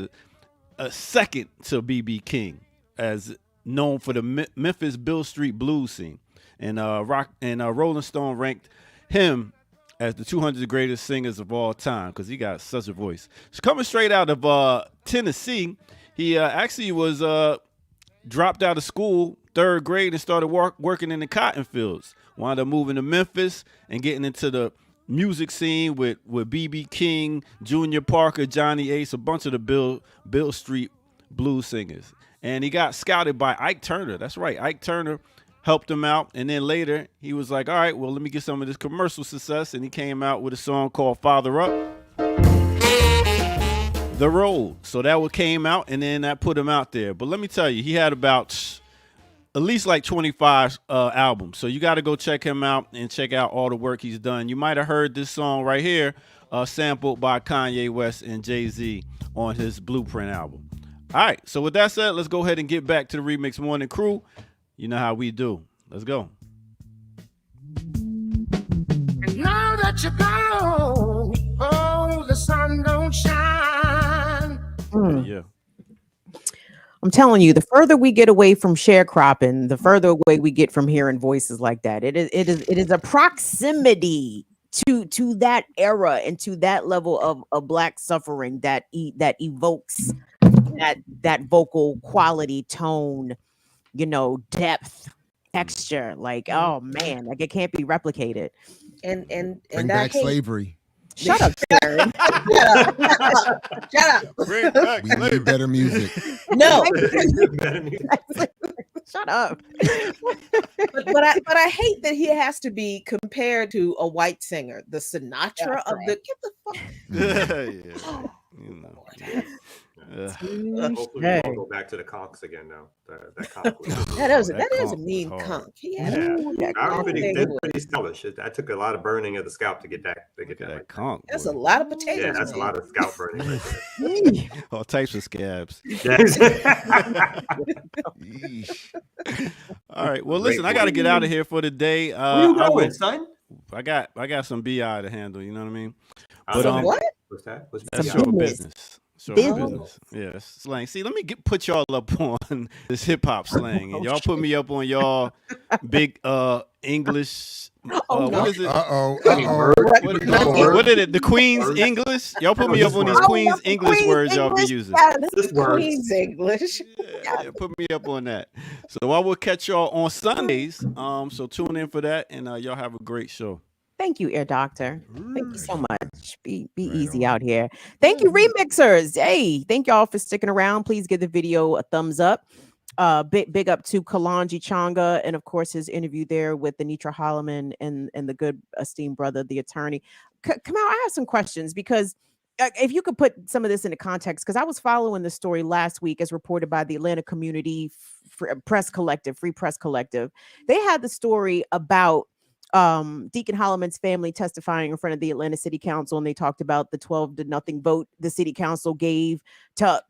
a second to B.B. King, as known for the Memphis Bill Street blues scene. And Rolling Stone ranked him as the 200 greatest singers of all time because he got such a voice. So coming straight out of Tennessee, he actually was dropped out of school, 3rd grade, and started working in the cotton fields. Wound up moving to Memphis and getting into the music scene with B.B. King, Junior Parker, Johnny Ace, a bunch of the Bill Street blues singers. And he got scouted by Ike Turner. That's right, Ike Turner helped him out, and then later he was like, all right, well, let me get some of this commercial success, and he came out with a song called Father Up, The Road. So that came out, and then that put him out there. But let me tell you, he had about at least like 25 albums. So you got to go check him out and check out all the work he's done. You might have heard this song right here, sampled by Kanye West and Jay-Z on his Blueprint album. All right, so with that said, let's go ahead and get back to the Remix Morning crew. You know how we do. Let's go. Now that you're gone, oh, the sun don't shine. Yeah. I'm telling you, the further we get away from sharecropping, the further away we get from hearing voices like that. It is a proximity to that era and to that level of Black suffering that evokes that vocal quality, tone, depth, texture. Like, oh man, like it can't be replicated. And bring back slavery. Shut up, Sharon. Shut up. Bring back we need better music. No. Shut up. but I hate that he has to be compared to a white singer, the Sinatra of the. Get the fuck. Yeah. You know. Hopefully we won't go back to the conks again now. That conk that is a mean conk. They're pretty stylish. I took a lot of burning of the scalp to get that conk. That's a lot of potatoes. Yeah, that's a lot of scalp burning. All types of scabs. All right. Well, listen, I got to get out of here for the day. Where you going, son? I got some BI to handle. You know what I mean? But what? What's that? That's your business. Business. Yeah, slang. See, let me put y'all up on this hip hop slang, and y'all put me up on y'all big English. What is it? What is it? The Queen's English. Y'all put me up on these Queen's English words y'all be using. This Queen's English. Yeah, put me up on that. So I will catch y'all on Sundays. So tune in for that, and y'all have a great show. Thank you, Ear Doctor. Thank you so much. Be easy out here. Thank you, remixers. Hey, thank y'all for sticking around. Please give the video a thumbs up. Big up to Kalonji Changa and of course his interview there with Anitra Hollman and the good esteemed brother, the attorney. Come out. I have some questions because if you could put some of this into context, because I was following the story last week as reported by the Atlanta Community Press Collective, Free Press Collective. They had the story about Deacon Hollman's family testifying in front of the Atlanta City Council, and they talked about the 12-0 vote the City Council gave to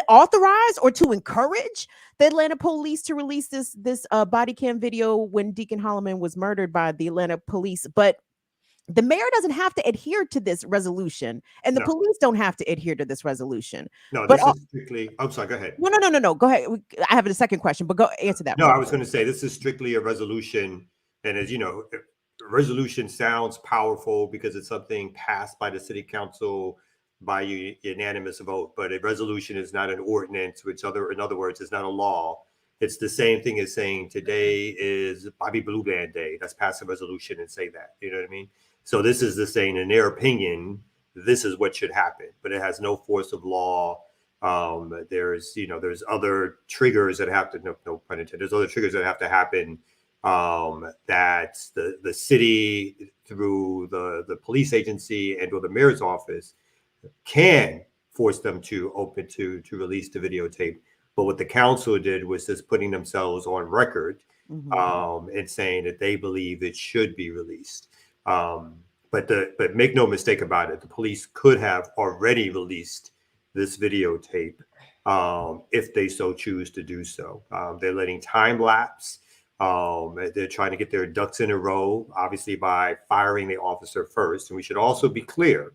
authorize or to encourage the Atlanta police to release this body cam video when Deacon Hollman was murdered by the Atlanta police. But the mayor doesn't have to adhere to this resolution, and the police don't have to adhere to this resolution. No, this is strictly. I'm sorry. Go ahead. No. Go ahead. I have a second question, but go answer that. No, I was going to say this is strictly a resolution. And as you know, resolution sounds powerful because it's something passed by the city council by unanimous vote, but a resolution is not an ordinance, in other words, is not a law. It's the same thing as saying today is Bobby Blue Band Day. Let's pass a resolution and say that. You know what I mean? So this is the saying, in their opinion, this is what should happen, but it has no force of law. There's other triggers that have to, no pun intended, there's other triggers that have to happen, that the city through the police agency and or the mayor's office can force them to release the videotape. But what the council did was just putting themselves on record, and saying that they believe it should be released. But make no mistake about it, the police could have already released this videotape if they so choose to do so. They're letting time lapse. They're trying to get their ducks in a row, obviously by firing the officer first. And we should also be clear,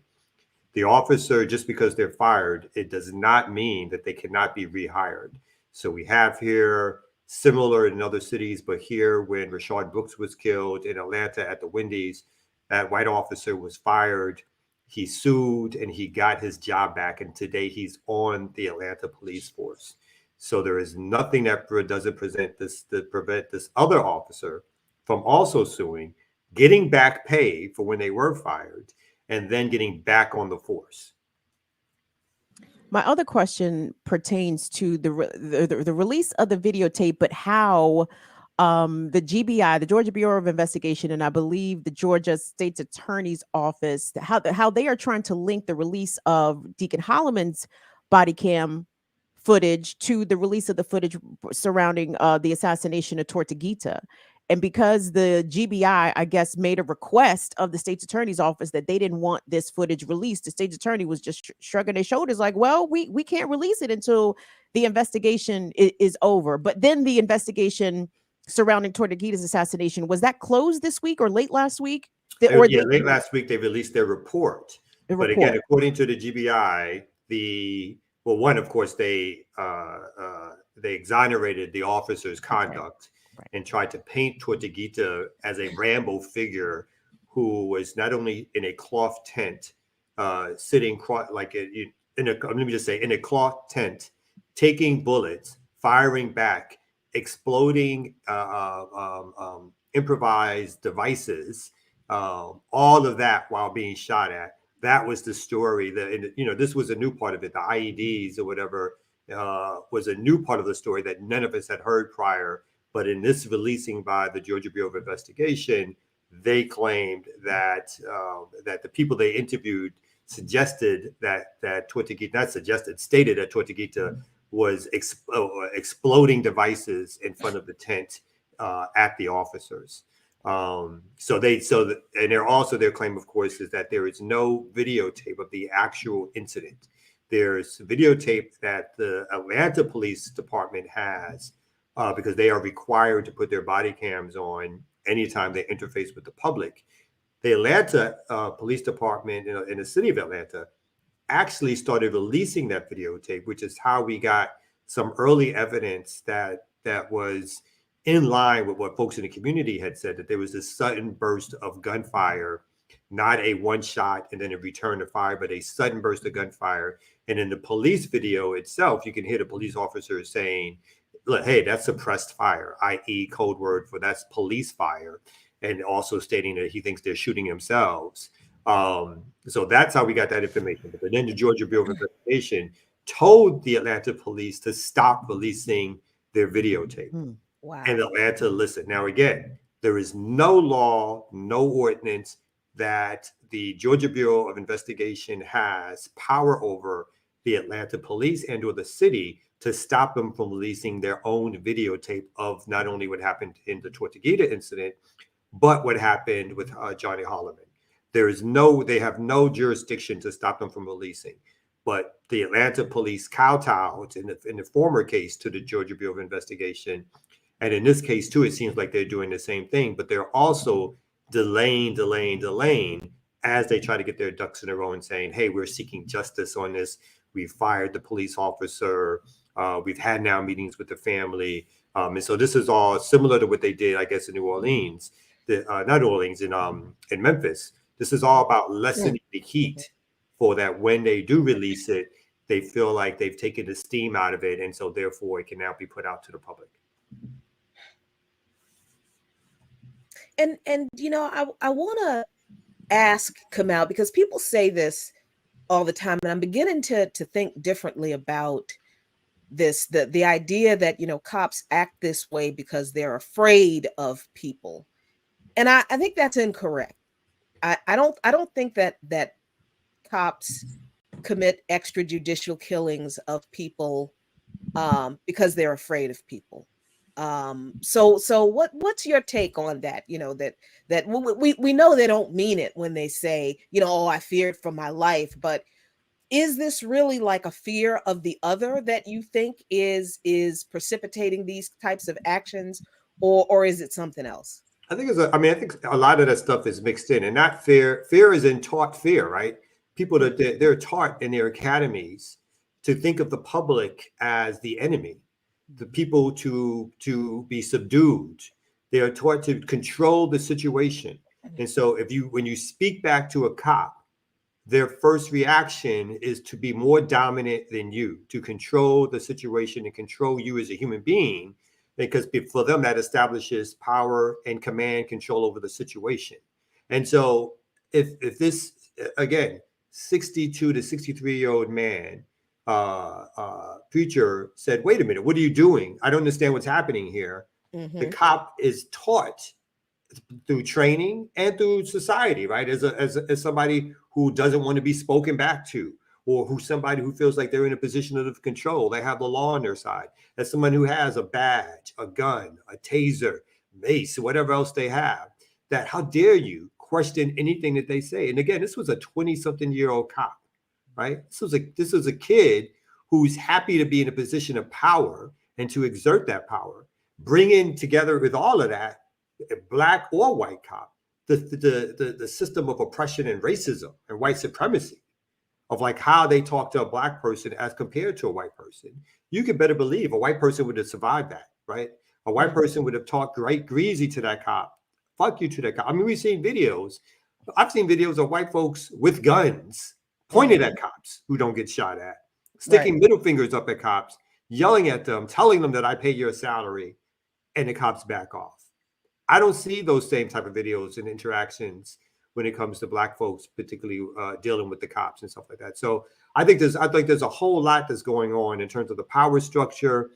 the officer, just because they're fired, it does not mean that they cannot be rehired. So we have here, similar in other cities, but here when Rashad Brooks was killed in Atlanta at the Wendy's, that white officer was fired. He sued and he got his job back. And today he's on the Atlanta police force. So there is nothing that doesn't prevent this other officer from also suing, getting back pay for when they were fired, and then getting back on the force. My other question pertains to the release of the videotape, but how the GBI, the Georgia Bureau of Investigation, and I believe the Georgia State's Attorney's Office, how they are trying to link the release of Deacon Hollman's body cam footage to the release of the footage surrounding the assassination of Torita. And because the GBI, I guess, made a request of the state's attorney's office that they didn't want this footage released, the state's attorney was just shrugging their shoulders like, well, we can't release it until the investigation is over. But then the investigation surrounding Torita's assassination, was that closed this week or late last week? Late last week, they released their report. Again, according to the GBI, one, of course, they exonerated the officer's conduct. Right. And tried to paint Torita as a Rambo figure who was not only in a cloth tent, sitting in a cloth tent, taking bullets, firing back, exploding improvised devices, all of that while being shot at. That was the story. This was a new part of it. The IEDs or whatever was a new part of the story that none of us had heard prior. But in this releasing by the Georgia Bureau of Investigation, they claimed that the people they interviewed stated that Torita was exploding devices in front of the tent at the officers. Their claim, of course, is that there is no videotape of the actual incident. There's videotape that the Atlanta Police Department has. Because they are required to put their body cams on anytime they interface with the public. The Atlanta Police Department in the city of Atlanta actually started releasing that videotape, which is how we got some early evidence that was in line with what folks in the community had said, that there was this sudden burst of gunfire, not a one shot and then a return to fire, but a sudden burst of gunfire. And in the police video itself, you can hear the police officer saying, look, hey, that's suppressed fire, i.e. code word for that's police fire, and also stating that he thinks they're shooting themselves. So that's how we got that information. But then the Georgia Bureau of Investigation told the Atlanta police to stop releasing their videotape. Wow. And Atlanta listened. Now, again, there is no law, no ordinance that the Georgia Bureau of Investigation has power over the Atlanta police and or the city to stop them from releasing their own videotape of not only what happened in the Torita incident, but what happened with Johnny Hollman. They have no jurisdiction to stop them from releasing. But the Atlanta police kowtowed in the former case to the Georgia Bureau of Investigation. And in this case, too, it seems like they're doing the same thing, but they're also delaying as they try to get their ducks in a row and saying, hey, we're seeking justice on this. We fired the police officer. We've had now meetings with the family. And so this is all similar to what they did, I guess, in New Orleans. not Orleans, in Memphis. This is all about lessening the heat for that when they do release it, they feel like they've taken the steam out of it, and so therefore it can now be put out to the public. And I want to ask Kamau, because people say this all the time, and I'm beginning to think differently about this, the idea that cops act this way because they're afraid of people, and I think that's incorrect. I don't think that cops commit extrajudicial killings of people because they're afraid of people. So what's your take on that? That we know they don't mean it when they say, oh, I feared for my life, but is this really like a fear of the other that you think is precipitating these types of actions, or is it something else? I think I think a lot of that stuff is mixed in, and not fear. Fear is in taught fear, right? People that they're taught in their academies to think of the public as the enemy, the people to be subdued. They are taught to control the situation. And so when you speak back to a cop, their first reaction is to be more dominant than you, to control the situation and control you as a human being, because for them that establishes power and command control over the situation. And so if this, again, 62 to 63-year-old man, preacher said, wait a minute, what are you doing? I don't understand what's happening here. The cop is taught through training and through society, right? As somebody who doesn't want to be spoken back to, or who's somebody who feels like they're in a position of control. They have the law on their side. As someone who has a badge, a gun, a taser, mace, whatever else they have, that how dare you question anything that they say? And again, this was a 20-something-year-old cop, right? This was a kid who's happy to be in a position of power and to exert that power, bringing together with all of that, Black or white cop, the system of oppression and racism and white supremacy, of like how they talk to a Black person as compared to a white person. You can better believe a white person would have survived that, right? A white person would have talked right greasy to that cop. Fuck you to that cop. I mean, we've seen videos. I've seen videos of white folks with guns pointed at cops who don't get shot at, sticking middle fingers up at cops, yelling at them, telling them that I pay your salary, and the cops back off. I don't see those same type of videos and interactions when it comes to Black folks, particularly dealing with the cops and stuff like that. So I think there's a whole lot that's going on in terms of the power structure,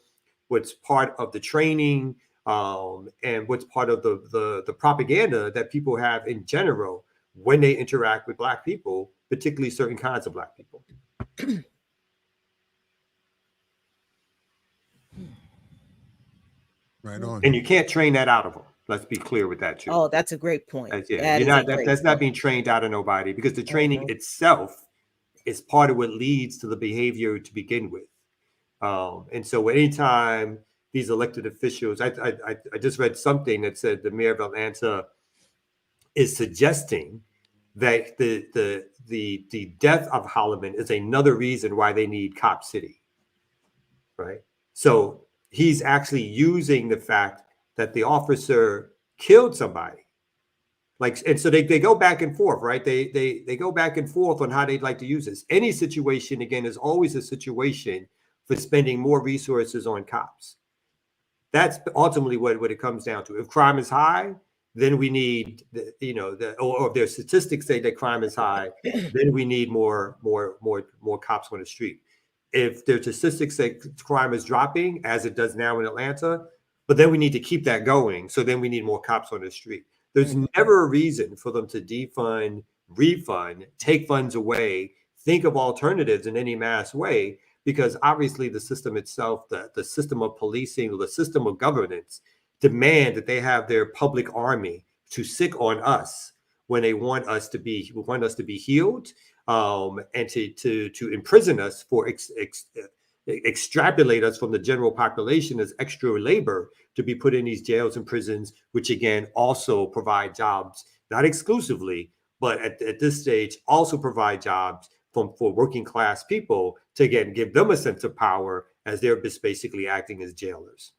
what's part of the training, and what's part of the propaganda that people have in general when they interact with Black people, particularly certain kinds of Black people. Right on. And you can't train that out of them. Let's be clear with that too. Oh, that's a great point. That's not being trained out of nobody, because the training itself is part of what leads to the behavior to begin with. And so anytime these elected officials, I just read something that said the mayor of Atlanta is suggesting that the death of Hollman is another reason why they need Cop City, right? So he's actually using the fact that the officer killed somebody. And so they go back and forth, right? They go back and forth on how they'd like to use this. Any situation, again, is always a situation for spending more resources on cops. That's ultimately what it comes down to. If crime is high, then we need, or if their statistics say that crime is high, then we need more cops on the street. If their statistics say crime is dropping, as it does now in Atlanta, but then we need to keep that going. So then we need more cops on the street. There's never a reason for them to defund, refund, take funds away, think of alternatives in any mass way, because obviously the system itself, the system of policing, or the system of governance, demand that they have their public army to sick on us when they want us to be healed, and to imprison us, for extrapolate us from the general population as extra labor to be put in these jails and prisons, which again also provide jobs, not exclusively, but at this stage also provide jobs for working class people, to again give them a sense of power as they're just basically acting as jailers.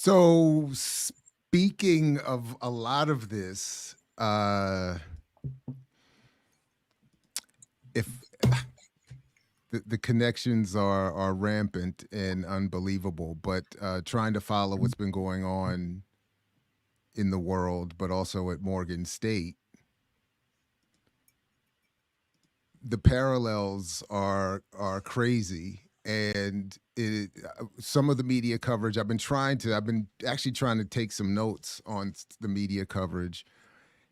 So speaking of a lot of this, if the connections are rampant and unbelievable, but trying to follow what's been going on in the world, but also at Morgan State, the parallels are crazy. And some of the media coverage, I've been actually trying to take some notes on the media coverage,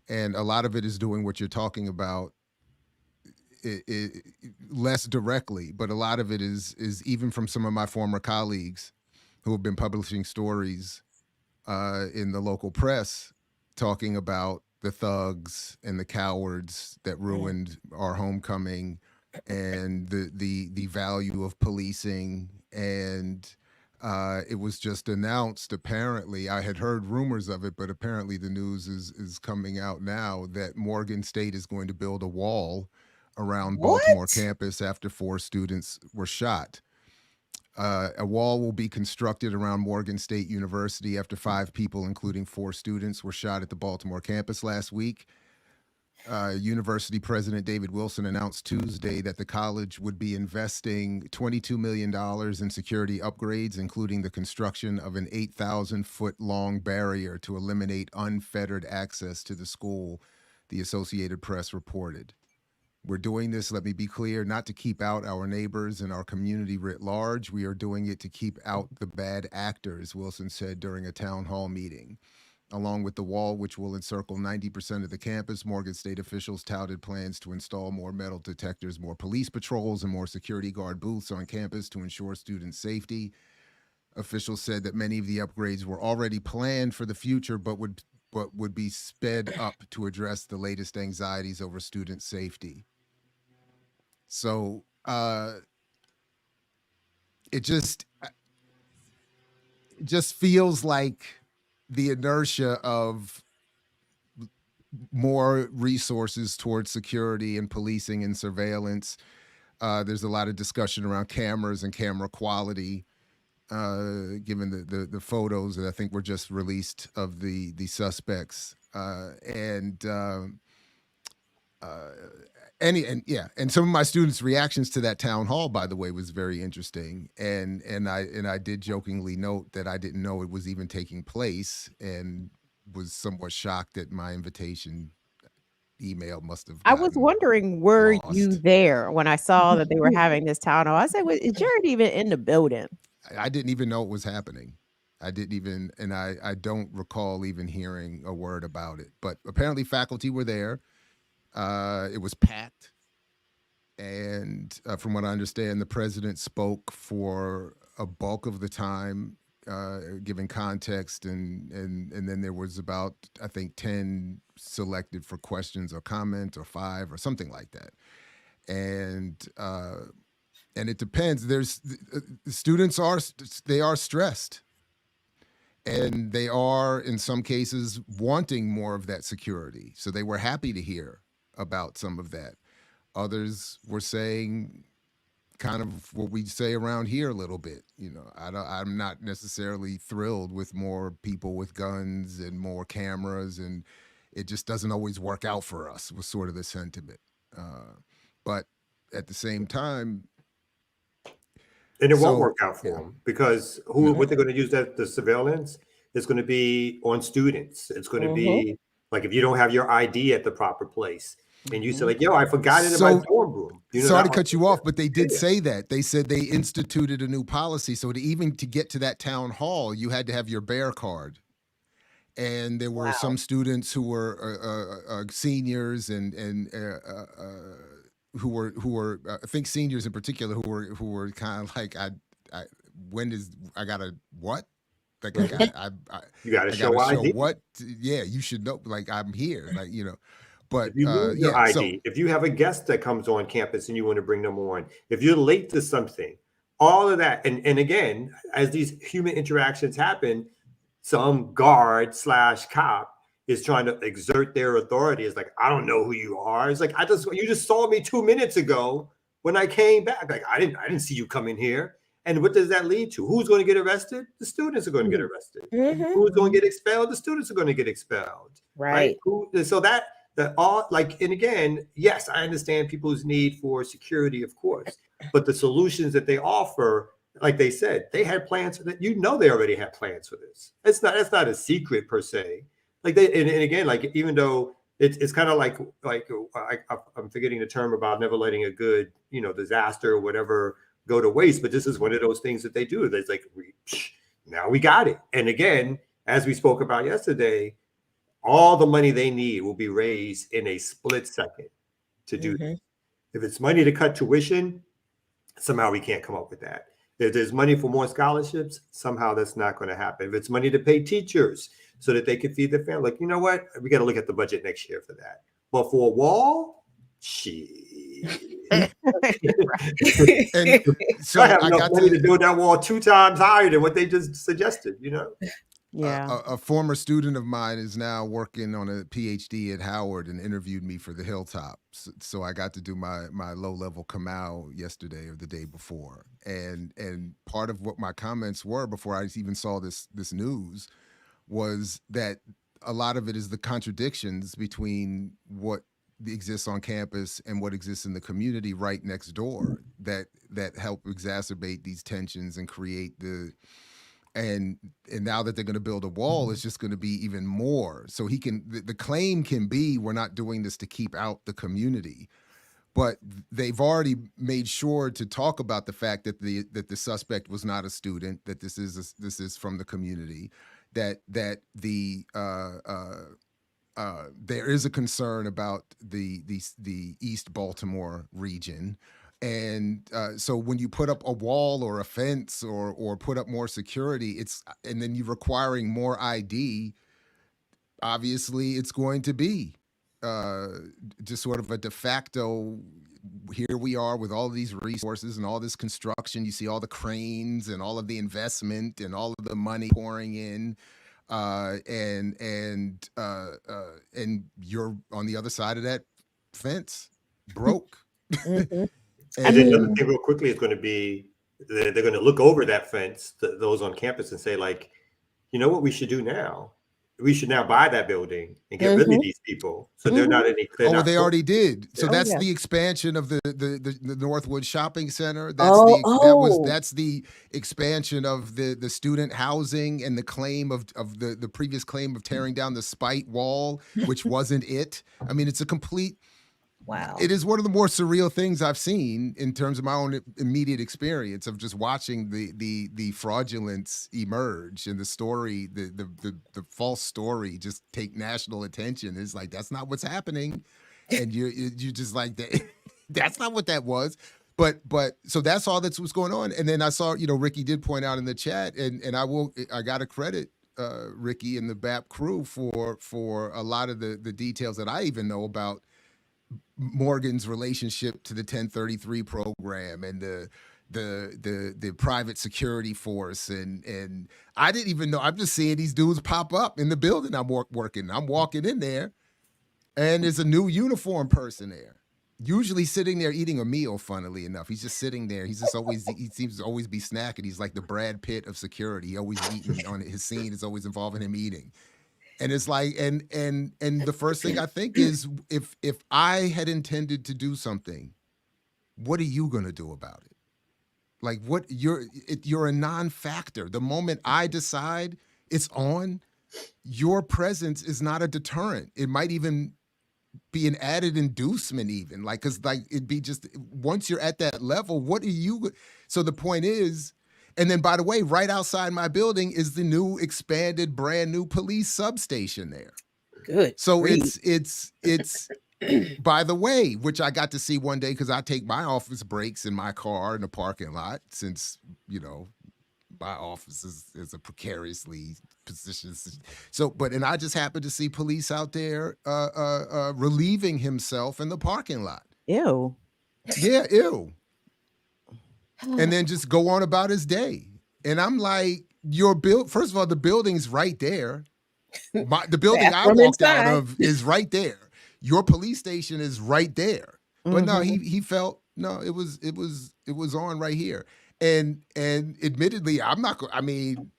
and a lot of it is doing what you're talking about, less directly, but a lot of it is even from some of my former colleagues who have been publishing stories in the local press talking about the thugs and the cowards that ruined our homecoming, and the value of policing. And it was just announced, apparently, I had heard rumors of it, but apparently the news is coming out now that Morgan State is going to build a wall around Baltimore campus after 4 students were shot. A wall will be constructed around Morgan State University after 5 people, including 4 students, were shot at the Baltimore campus last week. University President David Wilson announced Tuesday that the college would be investing $22 million in security upgrades, including the construction of an 8,000-foot-long barrier to eliminate unfettered access to the school, the Associated Press reported. We're doing this, let me be clear, not to keep out our neighbors and our community writ large. We are doing it to keep out the bad actors, Wilson said during a town hall meeting. Along with the wall, which will encircle 90% of the campus, Morgan State officials touted plans to install more metal detectors, more police patrols, and more security guard booths on campus to ensure student safety. Officials said that many of the upgrades were already planned for the future, but would be sped up to address the latest anxieties over student safety. So it just feels like the inertia of more resources towards security and policing and surveillance. There's a lot of discussion around cameras and camera quality, given the photos that I think were just released of the suspects. And some of my students' reactions to that town hall, by the way, was very interesting. And I did jokingly note that I didn't know it was even taking place, and was somewhat shocked that my invitation email must have. I was wondering, were you there when I saw that they were having this town hall? I said, is Jared even in the building? I didn't even know it was happening. I don't recall even hearing a word about it. But apparently faculty were there. It was packed. And from what I understand, the president spoke for a bulk of the time, giving context, and then there was about, I think, 10 selected for questions or comment, or 5 or something like that. And it depends. Students are stressed, and they are in some cases wanting more of that security. So they were happy to hear about some of that. Others were saying kind of what we say around here a little bit. I'm not necessarily thrilled with more people with guns and more cameras, and it just doesn't always work out for us, was sort of the sentiment. But at the same time, and it won't work out for them, because what they're going to use the surveillance is going to be on students. It's going to be like, if you don't have your ID at the proper place, and you say like, yo, I forgot it in my dorm room. Sorry to cut you off, but they did say that. They said they instituted a new policy. So to get to that town hall, you had to have your bear card. And there were some students who were seniors and who were I think seniors in particular who were kind of like, I gotta what? Like you gotta show ID. What? Yeah, you should know. Like, I'm here. Like, But if you lose your ID, if you have a guest that comes on campus and you want to bring them on, if you're late to something, all of that, and again, as these human interactions happen, some guard / cop is trying to exert their authority. It's like, I don't know who you are. It's like, you just saw me 2 minutes ago when I came back. Like, I didn't see you come in here. And what does that lead to? Who's going to get arrested? The students are going to get arrested. Who's going to get expelled? The students are going to get expelled. Right. So that and again, yes, I understand people's need for security, of course, but the solutions that they offer, like they said, they had plans for that. They already had plans for this. That's not a secret per se. Like and again, like even though it's kind of like I'm forgetting the term about never letting a good disaster or whatever go to waste, but this is one of those things that they do. That's like now we got it. And again, as we spoke about yesterday, all the money they need will be raised in a split second to do this. If it's money to cut tuition, somehow we can't come up with that. If there's money for more scholarships, somehow that's not going to happen. If it's money to pay teachers so that they can feed their family, like, you know what? We got to look at the budget next year for that. But for a wall, And so I have enough money to build that wall 2 times higher than what they just suggested, Yeah. A former student of mine is now working on a PhD at Howard and interviewed me for the Hilltop. So I got to do my low-level Kamau yesterday or the day before. And part of what my comments were before I even saw this news was that a lot of it is the contradictions between what exists on campus and what exists in the community right next door that help exacerbate these tensions and create and now that they're going to build a wall, it's just going to be even more. So the claim can be, we're not doing this to keep out the community, but they've already made sure to talk about the fact that the suspect was not a student, that this is from the community, that there is a concern about the East Baltimore region. And so when you put up a wall or a fence or put up more security, and then you're requiring more ID, obviously it's going to be just sort of a de facto, here we are with all of these resources and all this construction. You see all the cranes and all of the investment and all of the money pouring in. And you're on the other side of that fence, broke. And then another thing real quickly is going to be, they're going to look over that fence, those on campus, and say, like, you know what we should do now? We should now buy that building and get rid of these people. So they're not any. They already did. So that's the expansion of the Northwood Shopping Center. That's the expansion of the student housing and the claim of the previous claim of tearing down the Spite Wall, which wasn't it. I mean, it's a complete. Wow. It is one of the more surreal things I've seen in terms of my own immediate experience of just watching the fraudulence emerge and the story, the false story just take national attention. It's like, that's not what's happening. And you just like that. That's not what that was. But so that's all that's what's going on. And then I saw, Ricky did point out in the chat, and I got to credit Ricky and the BAP crew for a lot of the details that I even know about Morgan's relationship to the 1033 program and the private security force, and I didn't even know. I'm just seeing these dudes pop up in the building I'm working. I'm walking in there, and there's a new uniform person there, usually sitting there eating a meal. Funnily enough, he's just sitting there. He seems to always be snacking. He's like the Brad Pitt of security. He always eating on his scene is always involving him eating. And it's like, and the first thing I think is, if I had intended to do something, what are you going to do about it? Like, you're a non-factor. The moment I decide it's on, your presence is not a deterrent. It might even be an added inducement, even because it'd be just, once you're at that level, what are you? So the point is. And then, by the way, right outside my building is the new expanded brand new police substation there. Good. So it's by the way, which I got to see one day because I take my office breaks in my car in the parking lot, since, my office is a precariously positioned. So, and I just happened to see police out there relieving himself in the parking lot. Ew. Yeah, ew. And then just go on about his day. And I'm like, first of all, the building's right there. The building I walked out of is right there. Your police station is right there. But no, he felt, no, it was on right here. And admittedly, I mean,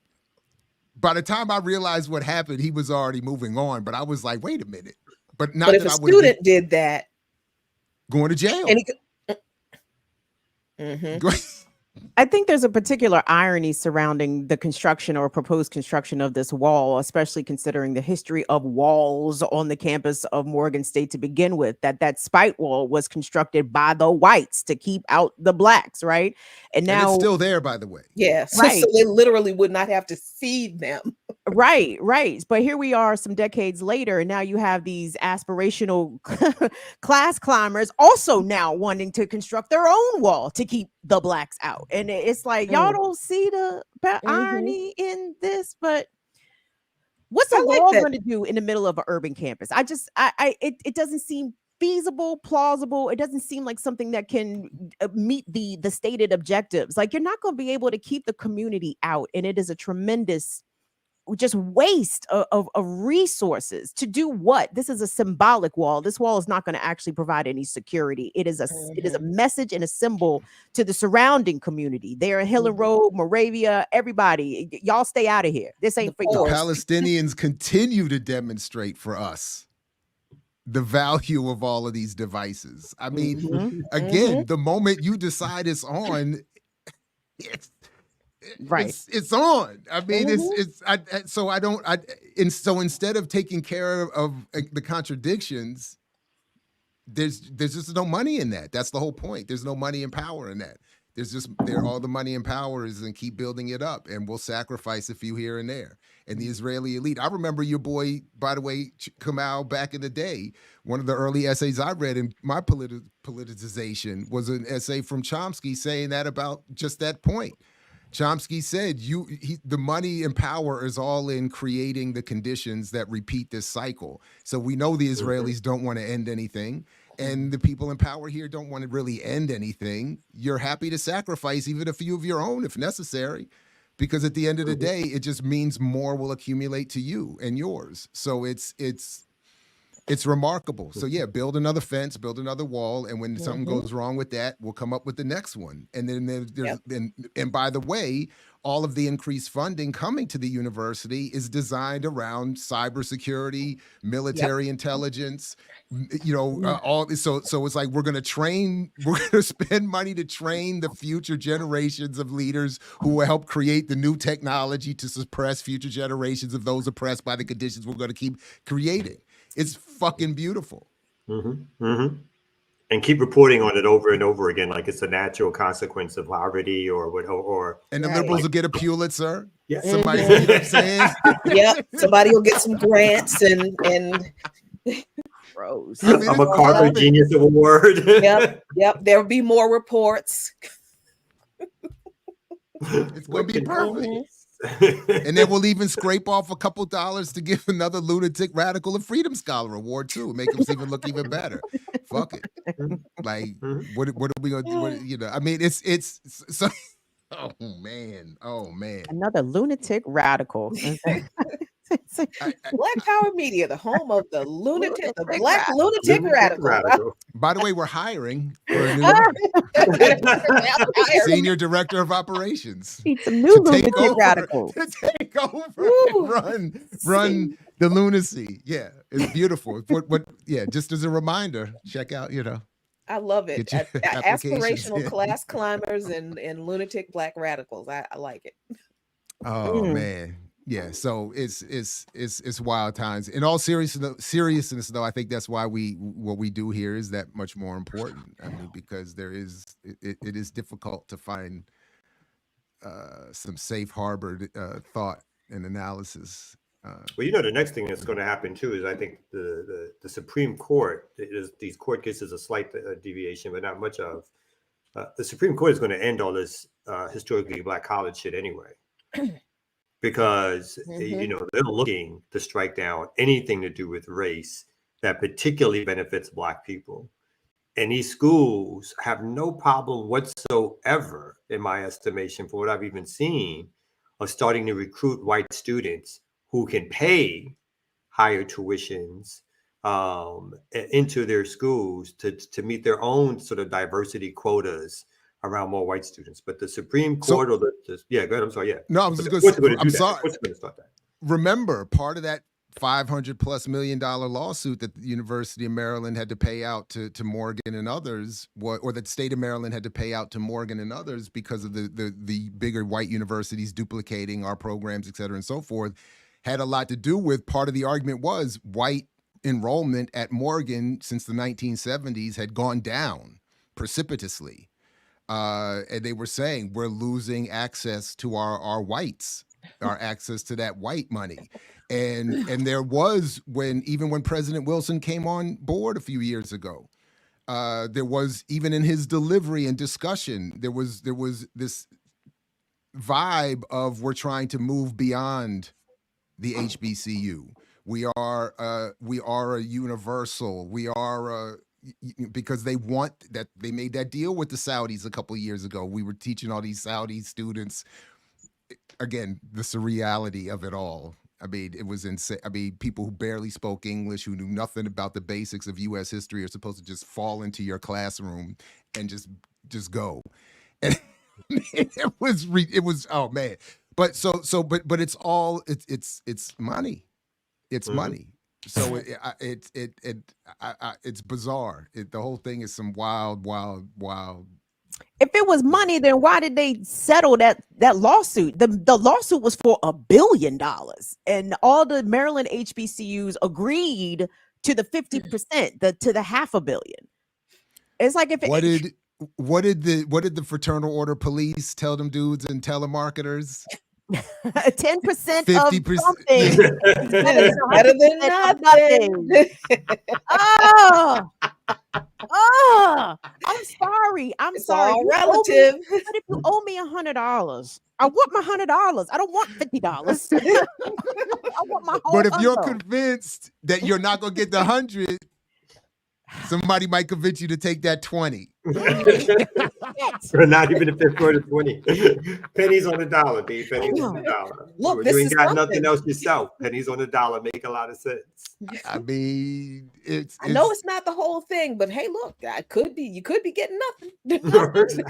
by the time I realized what happened, he was already moving on. But I was like, wait a minute. But not But if that a I would student did that, going to jail. and he could, I think there's a particular irony surrounding the construction or proposed construction of this wall, especially considering the history of walls on the campus of Morgan State to begin with, that spite wall was constructed by the whites to keep out the blacks, right? And now it's still there, by the way. Yes. Right. So they literally would not have to feed them. Right. But here we are some decades later, and now you have these aspirational class climbers also now wanting to construct their own wall to keep the blacks out. And it's like, y'all don't see the irony in this, but what's a wall going to do in the middle of an urban campus? It doesn't seem feasible, plausible. It doesn't seem like something that can meet the stated objectives. Like, you're not going to be able to keep the community out, and it is a tremendous just waste of resources to do what? This is a symbolic wall. This wall is not going to actually provide any security. It is a message and a symbol to the surrounding community. There in Hill and Road, Moravia, everybody, y'all stay out of here. This ain't for you. The Palestinians continue to demonstrate for us the value of all of these devices. I mean, again, the moment you decide it's on, it's on. I mean, so instead of taking care of the contradictions, there's just no money in that. That's the whole point. There's no money and power in that. All the money and power is in keep building it up, and we'll sacrifice a few here and there. And the Israeli elite. I remember your boy, by the way, Kamal, back in the day. One of the early essays I read in my politicization was an essay from Chomsky saying that about just that point. Chomsky said, the money and power is all in creating the conditions that repeat this cycle. So we know the Israelis don't want to end anything, and the people in power here don't want to really end anything. You're happy to sacrifice even a few of your own if necessary, because at the end of the day, it just means more will accumulate to you and yours. So it's remarkable. So yeah, build another fence, build another wall, and when something goes wrong with that, we'll come up with the next one. And then and by the way, all of the increased funding coming to the university is designed around cybersecurity, military intelligence. So it's like we're going to spend money to train the future generations of leaders who will help create the new technology to suppress future generations of those oppressed by the conditions we're going to keep creating. It's fucking beautiful. And keep reporting on it over and over again, like it's a natural consequence of poverty or and the liberals will get a Pulitzer. Yeah, somebody, you know what I'm saying? Yep, somebody will get some grants and gross. I'm a Carver Genius Award. Yep. There'll be more reports. It's going to be perfect. And then we'll even scrape off a couple dollars to give another lunatic radical a Freedom Scholar Award too. Make them even look even better. Fuck it. Like, what are we gonna do? I mean, it's so. Oh man. Another lunatic radical. Black Power Media, the home of the Black lunatic radical. By the way, we're hiring for a new senior director of operations. It's a new lunatic radical to take over and run the lunacy. Yeah, it's beautiful. Yeah, just as a reminder, check out. I love it. Aspirational class climbers and lunatic black radicals. I like it. Oh man. Yeah, so it's wild times. In all seriousness, though, I think that's why what we do here is that much more important. I mean, because it is difficult to find some safe harbor thought and analysis. Well, the next thing that's going to happen too is I think the Supreme Court, these court cases, a slight deviation, but not much of. The Supreme Court is going to end all this historically black college shit anyway. Because, they're looking to strike down anything to do with race that particularly benefits Black people. And these schools have no problem whatsoever, in my estimation, for what I've even seen, of starting to recruit white students who can pay higher tuitions into their schools to meet their own sort of diversity quotas around more white students. But the Supreme Court go ahead. I'm sorry. Yeah. No, I was just going to say, I'm sorry. What's going to start that? Remember, part of that $500+ million lawsuit that the University of Maryland had to pay out to Morgan and others, or that the state of Maryland had to pay out to Morgan and others because of the bigger white universities duplicating our programs, et cetera, and so forth, had a lot to do with, part of the argument was white enrollment at Morgan since the 1970s had gone down precipitously. And they were saying we're losing access to our whites, our access to that white money. And there was, even when President Wilson came on board a few years ago, there was, even in his delivery and discussion, there was this vibe of we're trying to move beyond the HBCU. We are a universal. We are because they want that. They made that deal with the Saudis a couple of years ago. We were teaching all these Saudi students, again, the surreality of it all. I mean, it was insane. I mean, people who barely spoke English, who knew nothing about the basics of U.S. history, are supposed to just fall into your classroom and just go. And it was oh man. But but it's all it's money. It's money. So it's bizarre. The whole thing is some wild. If it was money, then why did they settle that lawsuit? The lawsuit was for $1 billion, and all the Maryland HBCUs agreed to the 50%, to the $500 million. It's like what did the fraternal order police tell them dudes and telemarketers? 10% 50%. of something better than nothing. I'm sorry. It's all relative. But if you owe me $100, I want my $100. I don't want $50. I want my whole. But if you're convinced that you're not gonna get the 100, somebody might convince you to take that 20. Or not even if they're for the 20. Pennies on the dollar, B. Pennies on the dollar. Look, you ain't got nothing else yourself. Pennies on the dollar make a lot of sense. I mean, I know it's not the whole thing, but hey, look, you could be getting nothing.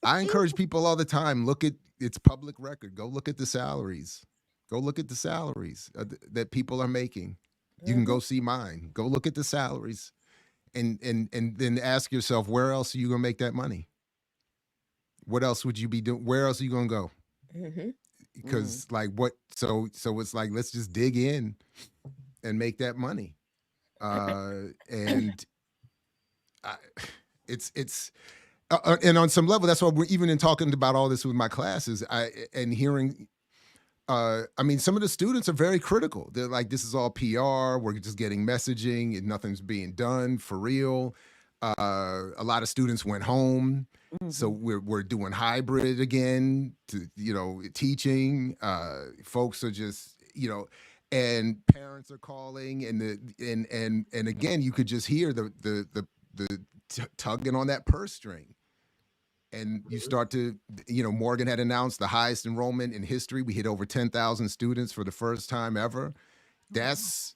I encourage people all the time, look at it's public record. Go look at the salaries. Go look at the salaries that people are making. You can go see mine. Go look at the salaries. And then ask yourself, where else are you gonna make that money? What else would you be doing? Where else are you gonna go? Because like what? So it's like, let's just dig in and make that money. And on some level, that's why we're even in talking about all this with my classes. And hearing. I mean, some of the students are very critical. They're like, this is all PR. We're just getting messaging and nothing's being done for real. A lot of students went home. So we're doing hybrid again to, teaching. Folks are just, and parents are calling and again, you could just hear the tugging on that purse string. And you start to, Morgan had announced the highest enrollment in history. We hit over 10,000 students for the first time ever. That's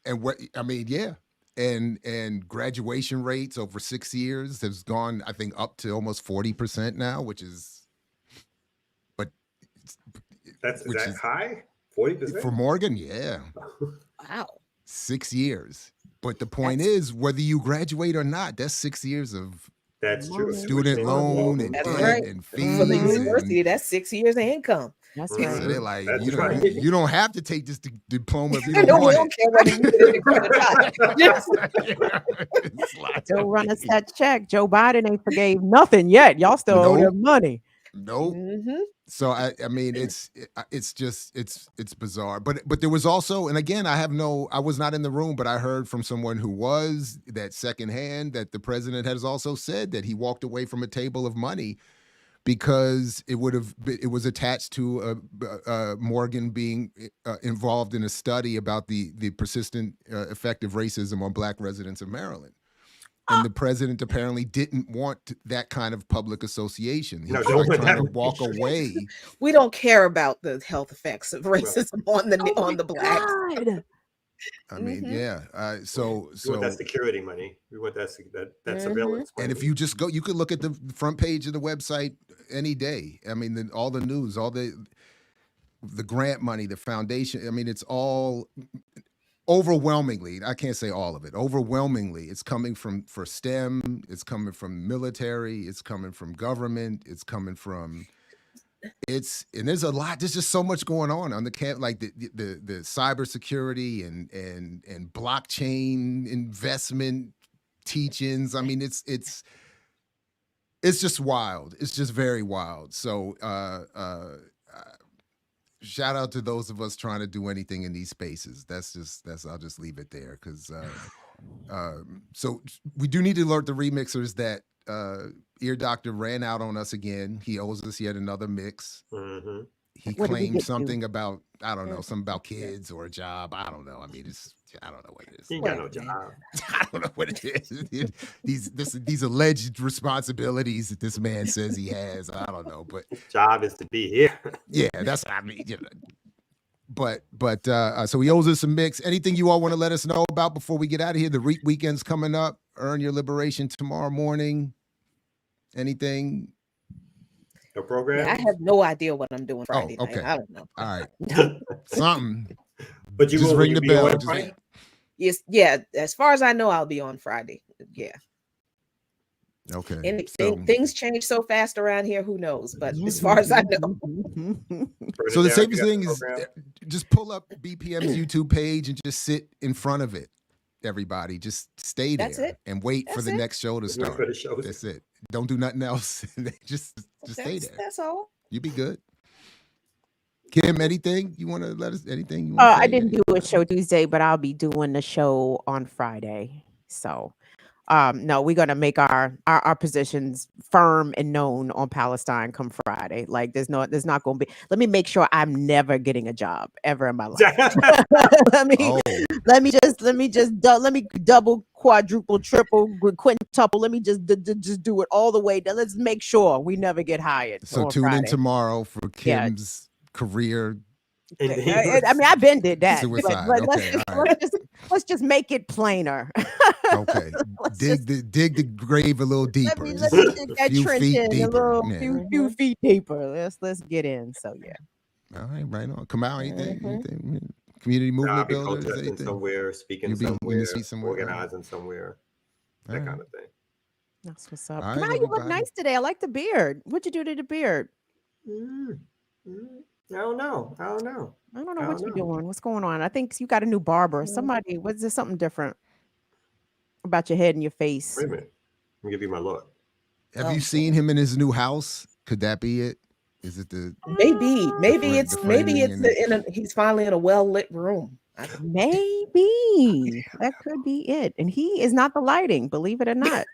and what I mean, yeah. And graduation rates over 6 years has gone, I think, up to almost 40% now, which is, is that high? 40% for Morgan, yeah. Wow, 6 years. But the point is, whether you graduate or not, that's 6 years of student loan and debt and fees. For the university, that's 6 years of income. That's right. So they're like, you don't have to take this diploma if you don't want we don't care whether you get it or not. Don't run us that check. Joe Biden ain't forgave nothing yet. Y'all still owe them money. Nope. So I mean, it's bizarre. But there was also, and again, I was not in the room, but I heard from someone who was that secondhand that the president has also said that he walked away from a table of money because it was attached to Morgan being involved in a study about the persistent effect of racism on Black residents of Maryland. And the president apparently didn't want that kind of public association. He was trying to walk away. We don't care about the health effects of racism on the Blacks. I mean, yeah. So we want that security money. We want that surveillance money. And if you just go, you could look at the front page of the website any day. I mean, all the news, all the grant money, the foundation. I mean, it's all overwhelmingly. I can't say all of it. Overwhelmingly, it's coming for STEM. It's coming from military. It's coming from government. It's coming from. And there's a lot. There's just so much going on the camp, like the cybersecurity and blockchain investment teachings. I mean, it's just wild. It's just very wild. So shout out to those of us trying to do anything in these spaces. I'll just leave it there because so we do need to alert the remixers that Ear Doctor ran out on us again. He owes us yet another mix. Mm-hmm. He claimed something about, I don't know, something about kids or a job. I don't know. I mean, I don't know what it is. He ain't got no job. I don't know what it is. These alleged responsibilities that this man says he has. I don't know, but his job is to be here. Yeah, that's what I mean. You know. But so he owes us a mix. Anything you all want to let us know about before we get out of here? The weekend's coming up. Earn Your Liberation tomorrow morning. Anything? The program? Yeah, I have no idea what I'm doing Friday okay. night. I don't know. All right. Something. But you just ring the bell. Yes, yeah. As far as I know, I'll be on Friday. Yeah. Okay. Things change so fast around here. Who knows? But as far as I know. So the safest thing is just pull up BPM's YouTube page and just sit in front of it. Everybody, just stay there and wait for the next show to start. That's it. Don't do nothing else. just stay there. That's all. You be good. Kim, anything you want to let us? Anything you want? I didn't do a show Tuesday, but I'll be doing the show on Friday. So, no, we're gonna make our positions firm and known on Palestine come Friday. Like, there's not gonna be. Let me make sure I'm never getting a job ever in my life. let me double, quadruple, triple, quintuple. Let me just do it all the way. Let's make sure we never get hired. So tune Friday. in tomorrow for Kim's career. I mean, I've been did that. Suicide. But let's just make it plainer. Okay. dig the grave a little deeper. Let me dig that trench in a little few feet deeper. Let's get in. So yeah. All right, right on. Come out. Anything? Community movement builders. Protesting somewhere, speaking somewhere, organizing somewhere. That kind of thing. That's what's up. All Come right, on, you look nice today. I like the beard. What'd you do to the beard? I don't know. I don't know what you're doing. What's going on? I think you got a new barber. Somebody, was there something different about your head and your face? Wait a minute. Let me give you my look. Have you seen him in his new house? Could that be it? Is it the he's finally in a well-lit room. Maybe that could be it. And he is not the lighting, believe it or not.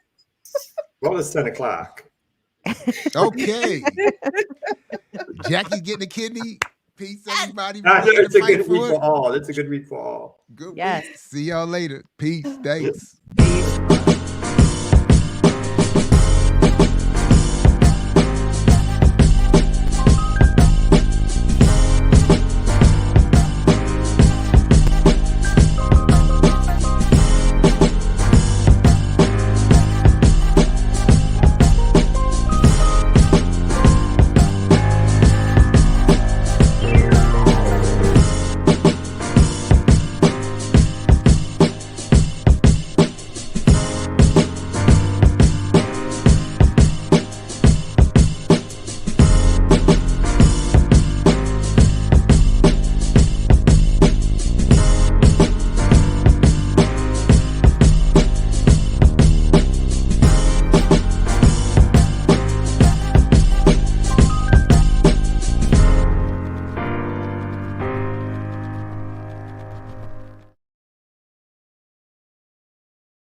Well, it's 10 o'clock. Okay. Jackie's getting a kidney. Peace, everybody. It's a good week for all. It's a good week for all. Good week. See y'all later. Peace. Thanks.